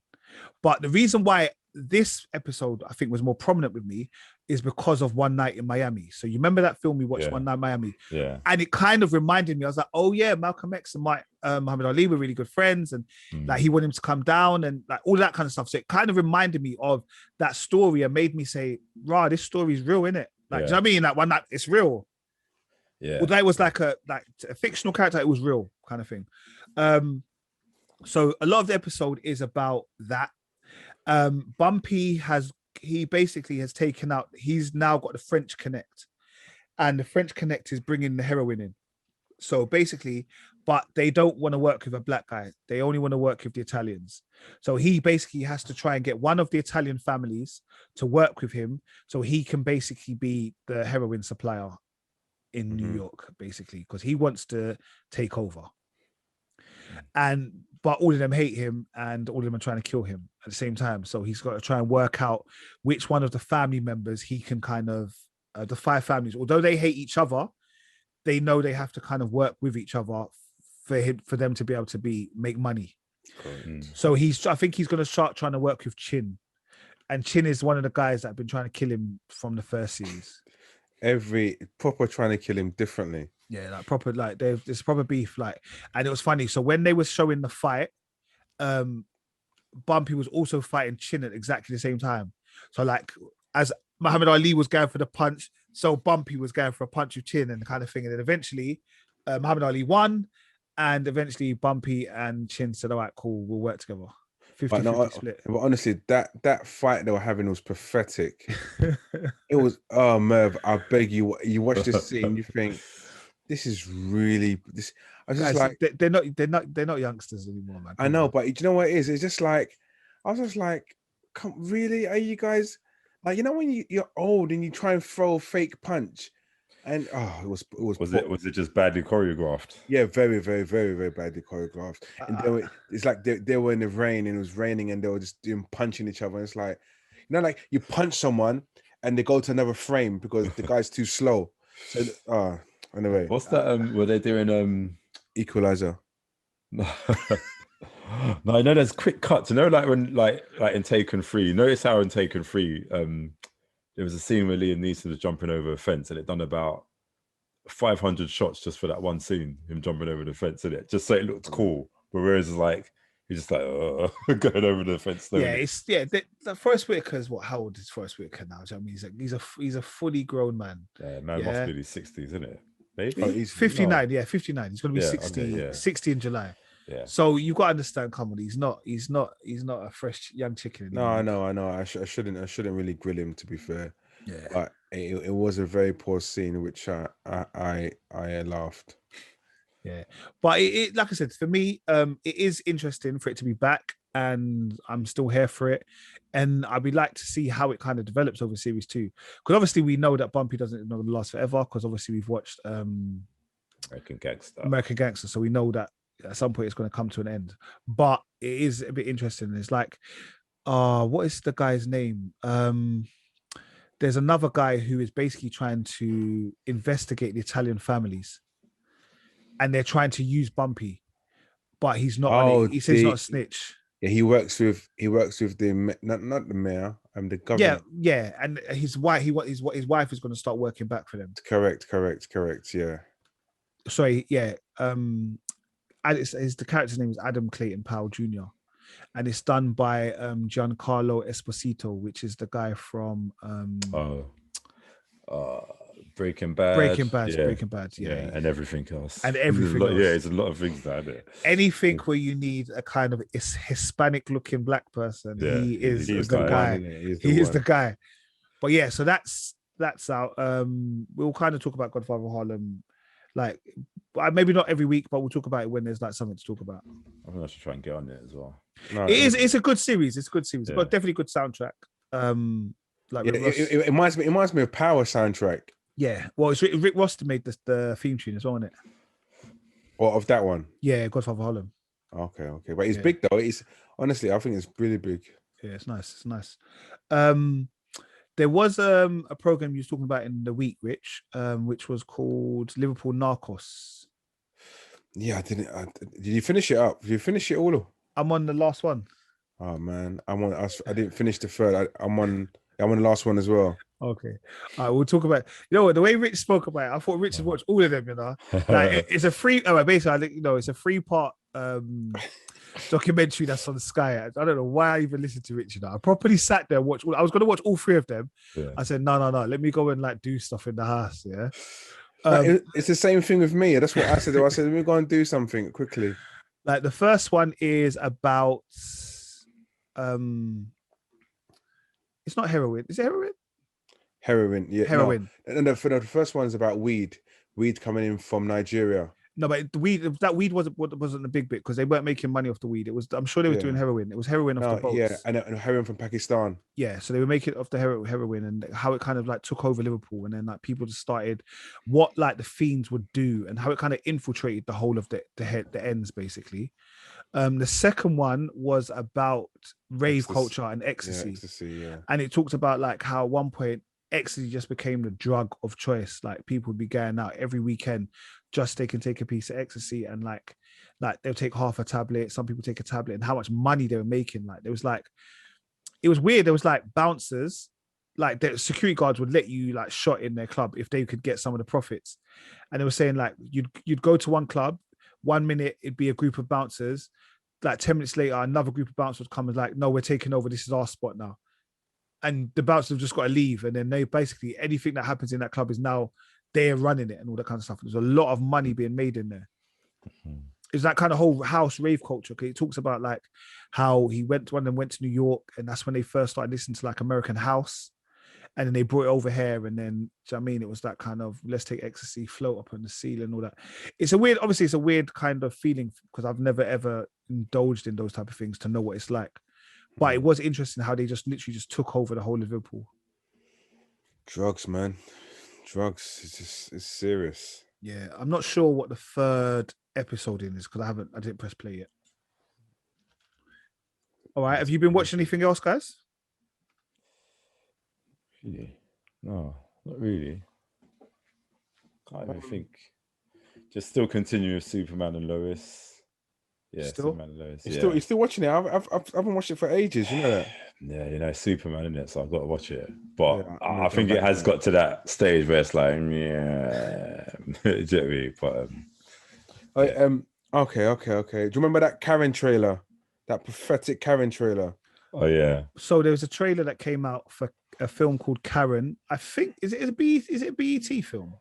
But the reason why this episode I think was more prominent with me is because of One Night in Miami. So you remember that film we watched, One Night in Miami? Yeah. And it kind of reminded me. I was like, oh yeah, Malcolm X and Muhammad Ali were really good friends, and like he wanted him to come down and like all that kind of stuff. So it kind of reminded me of that story and made me say, "Rah, this story is real, innit?" Like, do you know what I mean? Like One Night, it's real. Yeah. Although it was like a fictional character, it was real kind of thing. So a lot of the episode is about that. Bumpy basically has taken out, he's now got the French Connect, and the French Connect is bringing the heroin in. So basically, but they don't want to work with a black guy. They only want to work with the Italians. So he basically has to try and get one of the Italian families to work with him so he can basically be the heroin supplier in New York, basically, because he wants to take over. But all of them hate him and all of them are trying to kill him at the same time. So he's got to try and work out which one of the family members he can kind of, the 5 families, although they hate each other, they know they have to kind of work with each other for them to be able to make money. Mm. So I think he's going to start trying to work with Chin, and Chin is one of the guys that have been trying to kill him from the first series. Every proper trying to kill him differently. Yeah, like proper, like there's proper beef, like, and it was funny. So when they were showing the fight, Bumpy was also fighting Chin at exactly the same time. So like as Muhammad Ali was going for the punch, so Bumpy was going for a punch with Chin and kind of thing. And then eventually Muhammad Ali won, and eventually Bumpy and Chin said, all right, cool, we'll work together. 50-50 split. But honestly, that fight they were having was pathetic. It was, oh Merv, I beg you, you watch this scene, you think this is really this. I was just Guys, like, they're not youngsters anymore, man. I know, but do you know what it is? It's just like, I was just like, come, really? Are you guys like, you know, when you're old and you try and throw a fake punch, and was it just badly choreographed? Yeah, very, very, very, very badly choreographed. And it's like they were in the rain, and it was raining, and they were just punching each other. And it's like, you know, like you punch someone and they go to another frame because the guy's too slow. So anyway, what's that? Were they doing Equalizer? No, I know there's quick cuts. You know, like when like in Taken 3. Notice how in Taken 3, there was a scene where Liam Neeson was jumping over a fence, and it done about 500 shots just for that one scene, him jumping over the fence, and it just so it looked cool. But whereas it's like he's just like going over the fence slowly. The Forrest Whitaker's how old is Forrest Whitaker now? Do you know what I mean, he's a fully grown man. Yeah, man, must be in his 60s, isn't it? Maybe he's 59. No. Yeah, 59. He's gonna be 60. Okay, 60 in July. Yeah. So you got to understand, come on, he's not a fresh young chicken anymore. No, I know. I shouldn't really grill him, to be fair. Yeah. But it was a very poor scene, which I laughed. Yeah, but it like I said, for me, it is interesting for it to be back, and I'm still here for it. And I'd be like to see how it kind of develops over series 2, because obviously we know that Bumpy doesn't last forever, because obviously we've watched American Gangster, so we know that at some point it's going to come to an end. But it is a bit interesting. It's like, what is the guy's name? There's another guy who is basically trying to investigate the Italian families, and they're trying to use Bumpy, but he's not on it. He says he's not a snitch. Yeah, he works with the not the mayor, the governor. Yeah, and his wife. His wife is going to start working back for them. Correct. Yeah. Sorry, yeah. The character's name is Adam Clayton Powell Jr., and it's done by Giancarlo Esposito, which is the guy from Breaking Bad. Yeah, and everything else. There's a lot of things down there. Anything where you need a kind of Hispanic-looking black person, he is the guy. He is the guy. But yeah, so that's out. We'll kind of talk about Godfather Harlem, like maybe not every week, but we'll talk about it when there's like something to talk about. I think I should try and get on it as well. No, it's a good series. It's Yeah. got definitely good soundtrack. It reminds me of Power soundtrack. Yeah, well, it's Rick Ross made the theme tune as well, isn't it? Or of that one. Yeah, Godfather Harlem. Okay, but it's big though. It's honestly, I think it's really big. Yeah, it's nice. There was a program you was talking about in the week, Rich, which was called Liverpool Narcos. Yeah, I didn't. Did you finish it up? Did you finish it all? I'm on the last one. Oh man, I didn't finish the third. I'm on the last one as well. Okay, all right, we'll talk about. You know what? The way Rich spoke about it, I thought Rich had watched all of them. You know, like it's a free. Basically, I think it's a 3-part documentary that's on Sky. I don't know why I even listened to Rich. You know, I properly sat there and watched. I was going to watch all 3 of them. Yeah. I said no. Let me go and like do stuff in the house. Yeah. It's the same thing with me. That's what I said. I said let me go and do something quickly. Like the first one is about it's not heroin. Is it heroin? Heroin, yeah. Heroin. No. And for the first one is about weed coming in from Nigeria. No, but the weed wasn't the big bit, because they weren't making money off the weed. It was, I'm sure they were doing heroin. It was heroin off the boats. Yeah, and heroin from Pakistan. Yeah, so they were making it off the heroin, and how it kind of like took over Liverpool, and then like people just started what like the fiends would do, and how it kind of infiltrated the whole of the ends basically. The second one was about rave culture and ecstasy. And it talked about like how at one point ecstasy just became the drug of choice. Like people would be going out every weekend just they can take a piece of ecstasy, and like like they'll take half a tablet, some people take a tablet, and how much money they were making. Like there was like, it was weird. There was like bouncers, like the security guards would let you like shot in their club if they could get some of the profits. And they were saying like you'd go to one club, 1 minute it'd be a group of bouncers, like 10 minutes later another group of bouncers would come and like, no, we're taking over, this is our spot now. And the bouncers have just got to leave, and then they basically, anything that happens in that club is now they're running it and all that kind of stuff. There's a lot of money being made in there. It's that kind of whole house rave culture. Okay, it talks about like how one of them went to New York, and that's when they first started listening to like American house, and then they brought it over here, and then, do you know what I mean, it was that kind of let's take ecstasy, float up on the ceiling, all that. It's a weird kind of feeling, because I've never ever indulged in those type of things to know what it's like. But it was interesting how they just literally just took over the whole of Liverpool. Drugs, man. Drugs. It's serious. Yeah, I'm not sure what the third episode is, because I didn't press play yet. All right, have you been watching anything else, guys? Really? No, not really. Can't even think. Just still continue with Superman and Lois. Yeah, Still? Superman and Lois. You're still watching it? I haven't watched it for ages. You know that. Yeah, you know, Superman, isn't it? So I've got to watch it. But Yeah, I think it has got to that stage where it's like, yeah. Do you know what I mean? But Okay. Do you remember that Karen trailer? That pathetic Karen trailer? Oh yeah. So there was a trailer that came out for a film called Karen. I think is it a BET film?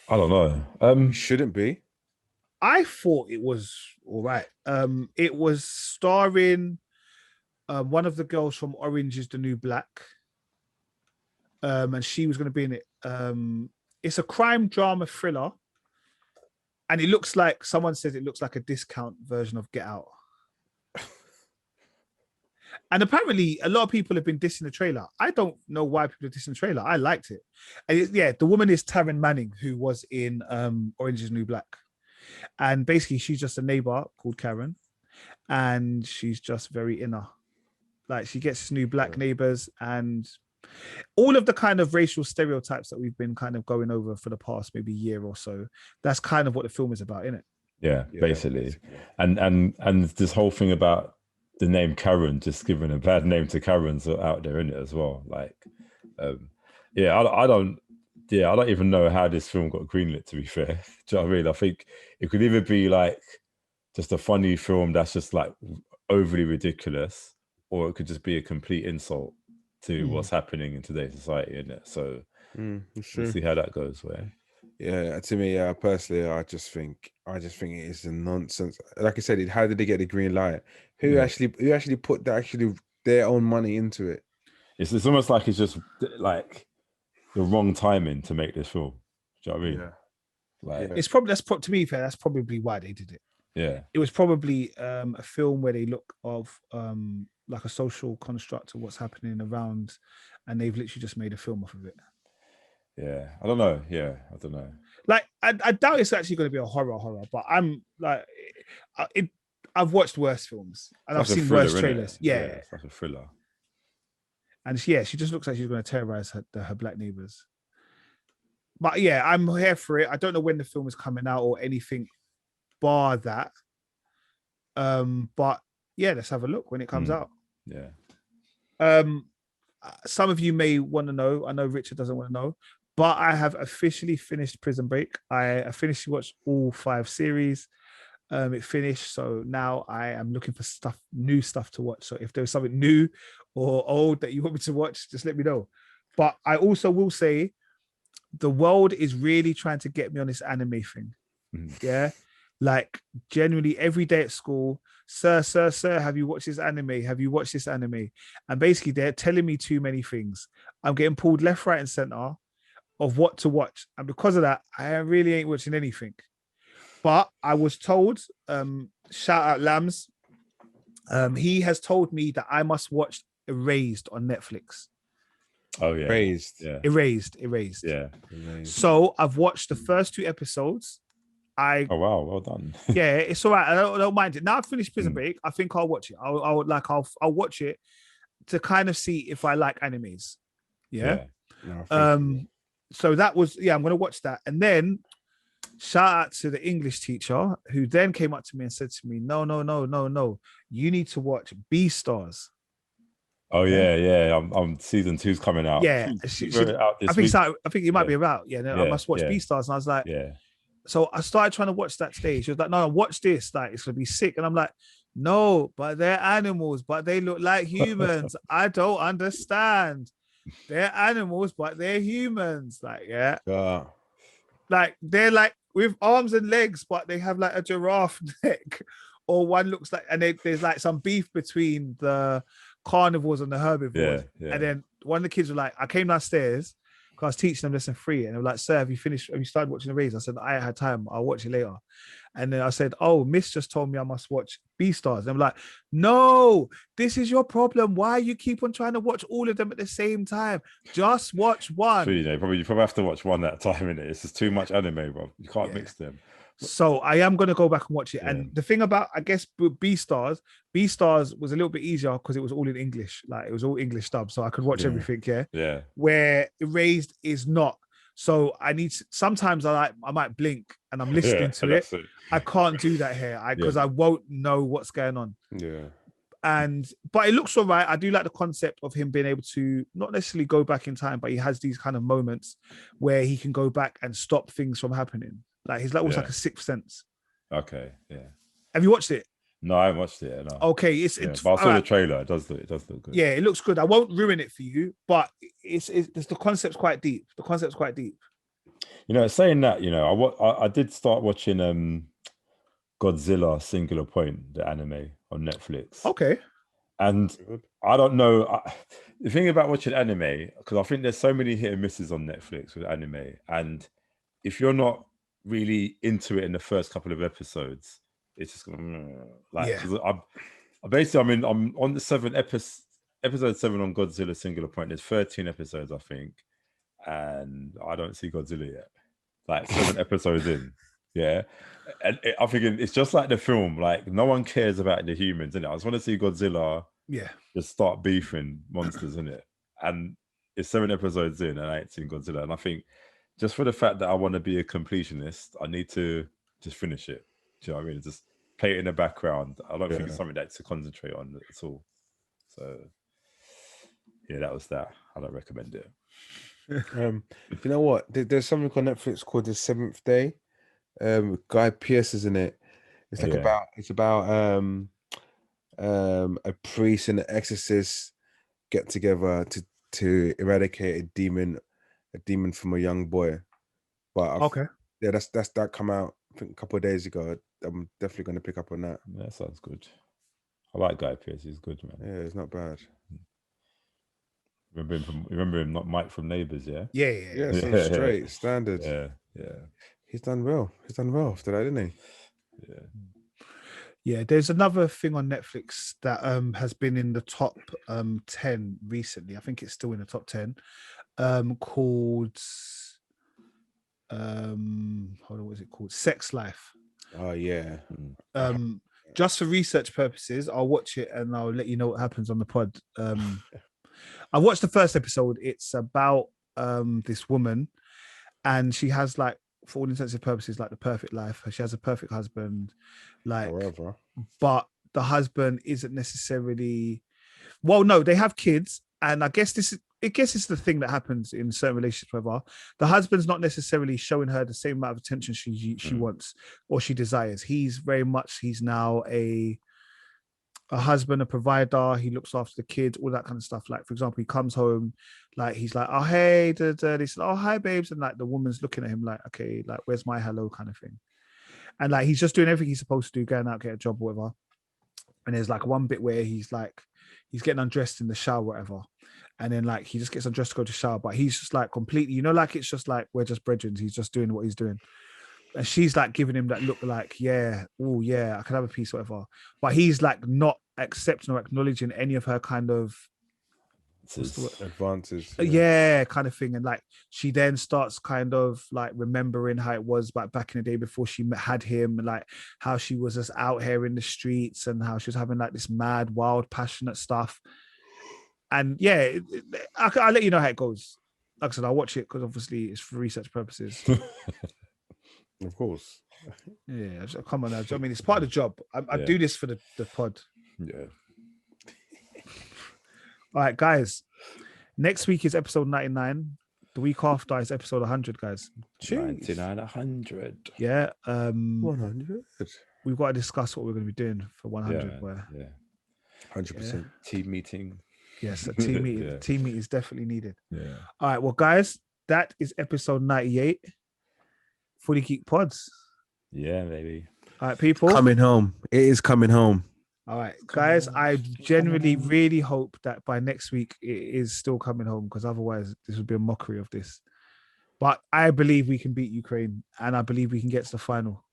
I don't know. Shouldn't be. I thought it was all right. It was starring one of the girls from Orange is the New Black. And she was going to be in it. It's a crime drama thriller. And it looks like, someone says it looks like a discount version of Get Out. And apparently a lot of people have been dissing the trailer. I don't know why people are dissing the trailer. I liked it. And the woman is Taryn Manning, who was in Orange is the New Black. And basically she's just a neighbor called Karen. And she's just very inner. Like she gets new black neighbors, and all of the kind of racial stereotypes that we've been kind of going over for the past maybe year or so. That's kind of what the film is about, isn't it? Yeah, basically. And this whole thing about the name Karen, just giving a bad name to Karens out there in it as well. Like, I don't even know how this film got greenlit, to be fair. Do you know what I mean? I think it could either be like just a funny film that's just like overly ridiculous, or it could just be a complete insult to what's happening in today's society, isn't it? So we'll see how that goes. Yeah, to me, personally, I just think it is a nonsense. Like I said, how did they get the green light? Who actually put their own money into it? It's almost like it's just like the wrong timing to make this film. Do you know what I mean? Yeah. It's probably to me fair. That's probably why they did it. Yeah, it was probably a film where they look of like a social construct of what's happening around, and they've literally just made a film off of it. Yeah, I don't know. Like, I doubt it's actually going to be a horror, but I'm like, I've watched worse films and I've seen worse trailers. Yeah, it's like a thriller. And she just looks like she's going to terrorize her black neighbors. But yeah, I'm here for it. I don't know when the film is coming out or anything bar that. But yeah, let's have a look when it comes out. Yeah. Some of you may want to know. I know Richard doesn't want to know, but I have officially finished Prison Break. I officially watched all 5 series. It finished, so now I am looking for new stuff to watch. So if there's something new or old that you want me to watch, just let me know. But I also will say, the world is really trying to get me on this anime thing. Yeah, like genuinely every day at school, sir, have you watched this anime? Have you watched this anime? And basically they're telling me too many things. I'm getting pulled left, right, and center of what to watch. And because of that, I really ain't watching anything. But I was told, shout out Lambs, he has told me that I must watch Erased on Netflix. Oh yeah, Erased. Yeah. So I've watched the first 2 episodes. Oh wow, well done. Yeah, it's all right. I don't mind it. Now I've finished Prison Break, I think I'll watch it. I'll watch it to kind of see if I like animes. Yeah. No, So that was I'm gonna watch that, and then Shout out to the English teacher who then came up to me and said to me, no. You need to watch Beastars. Oh yeah. I'm season 2's coming out. Yeah. Out this I think week. I think it might be about. Yeah, I must watch Beastars. And I was like, yeah. So I started trying to watch that today. She was like, no, watch this. Like, it's gonna be sick. And I'm like, no, but they're animals, but they look like humans. I don't understand. They're animals, but they're humans. Like, like they're like with arms and legs, but they have like a giraffe neck, or one looks like, and there's like some beef between the carnivores and the herbivores. And then one of the kids was like, I came downstairs because I was teaching them lesson 3, and they were like, sir, have you started watching the raves? I said, I had time, I'll watch it later. And then I said, oh, Miss just told me I must watch Beastars. And I'm like, no, this is your problem. Why you keep on trying to watch all of them at the same time? Just watch one. So, you probably have to watch one at a time, innit? It's just too much anime, bro. You can't mix them. So I am going to go back and watch it. And the thing about, I guess, Beastars was a little bit easier because it was all in English. Like, it was all English dub, so I could watch everything, Yeah. Where Erased is not. So sometimes I might blink and I'm listening to it. I can't do that here because I won't know what's going on. Yeah. But it looks all right. I do like the concept of him being able to not necessarily go back in time, but he has these kind of moments where he can go back and stop things from happening. Like, he's like almost like a sixth sense. Okay, yeah. Have you watched it? No, I haven't watched it. No. Okay, but I saw the trailer. It does look good. Yeah, it looks good. I won't ruin it for you, but it's the concept's quite deep. You know, saying that, you know, I did start watching Godzilla Singular Point, the anime on Netflix. Okay. And I don't know. The thing about watching anime, because I think there's so many hit and misses on Netflix with anime, and if you're not really into it in the first couple of episodes, it's just gonna I'm on the 7th episode 7 on Godzilla Singular Point. There's 13 episodes, I think, and I don't see Godzilla yet. Like 7 episodes in, and I'm thinking it's just like the film. Like, no one cares about the humans, innit? I just want to see Godzilla, just start beefing monsters, innit? And it's 7 episodes in, and I ain't seen Godzilla. And I think, just for the fact that I want to be a completionist, I need to just finish it. Do you know what I mean? Just play it in the background. I don't think it's something that's to concentrate on at all. So, that was that. I don't recommend it. You know what? There's something on Netflix called The Seventh Day. Guy Pearce is in it. It's like about a priest and an exorcist get together to eradicate a demon from a young boy. But that's that come out, I think, a couple of days ago. I'm definitely going to pick up on that. That sounds good. I like Guy Pearce. He's good, man. Yeah, it's not bad. Remember him, not Mike from Neighbours, yeah? Yeah, straight standard. Yeah. He's done well after that, didn't he? Yeah, there's another thing on Netflix that has been in the top 10 recently. I think it's still in the top 10. Called hold on, what is it called? Sex Life. Oh yeah. Just for research purposes, I'll watch it and I'll let you know what happens on the pod. I watched the first episode. It's about this woman, and she has, like, for all intents and purposes, like the perfect life. She has a perfect husband, like, forever. But the husband isn't necessarily. Well, no, they have kids, and I guess it's the thing that happens in certain relationships. Whether the husband's not necessarily showing her the same amount of attention she wants or she desires. He's now a husband, a provider. He looks after the kids, all that kind of stuff. Like, for example, he comes home, like, he's like, oh, hey, they said, oh, hi, babes. And, like, the woman's looking at him like, okay, like, where's my hello kind of thing. And, like, he's just doing everything he's supposed to do, going out, get a job or whatever. And there's, like, one bit where he's getting undressed in the shower, whatever. And then, like, he just gets undressed to go to shower, but he's just, like, completely, like, it's just like, we're just brethren. He's just doing what he's doing. And she's, like, giving him that look like, I can have a piece, whatever. But he's, like, not accepting or acknowledging any of her kind of advances. Kind of thing. And, like, she then starts kind of, like, remembering how it was back in the day before she had him, and, like, how she was just out here in the streets and how she was having, like, this mad, wild, passionate stuff. And I'll let you know how it goes. Like I said, I'll watch it because obviously it's for research purposes. Of course. Yeah, come on now. I mean, it's part of the job. I Yeah. do this for the pod. Yeah. All right, guys. Next week is episode 99. The week after is episode 100, guys. Jeez. 99, 100. Yeah. 100. We've got to discuss what we're going to be doing for 100. Yeah. 100%. Team meeting. Yes, a team meeting. Yeah. Team meeting is definitely needed. Yeah. All right, well, guys, that is episode 98. Fully Geek Pods. Yeah, maybe. All right, people. Coming home. It is coming home. All right, guys, I genuinely really hope that by next week it is still coming home, because otherwise this would be a mockery of this. But I believe we can beat Ukraine, and I believe we can get to the final.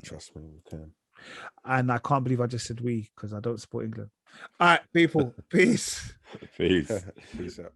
Trust me, we can. And I can't believe I just said we, because I don't support England. All right, people. Peace. Peace. Peace out.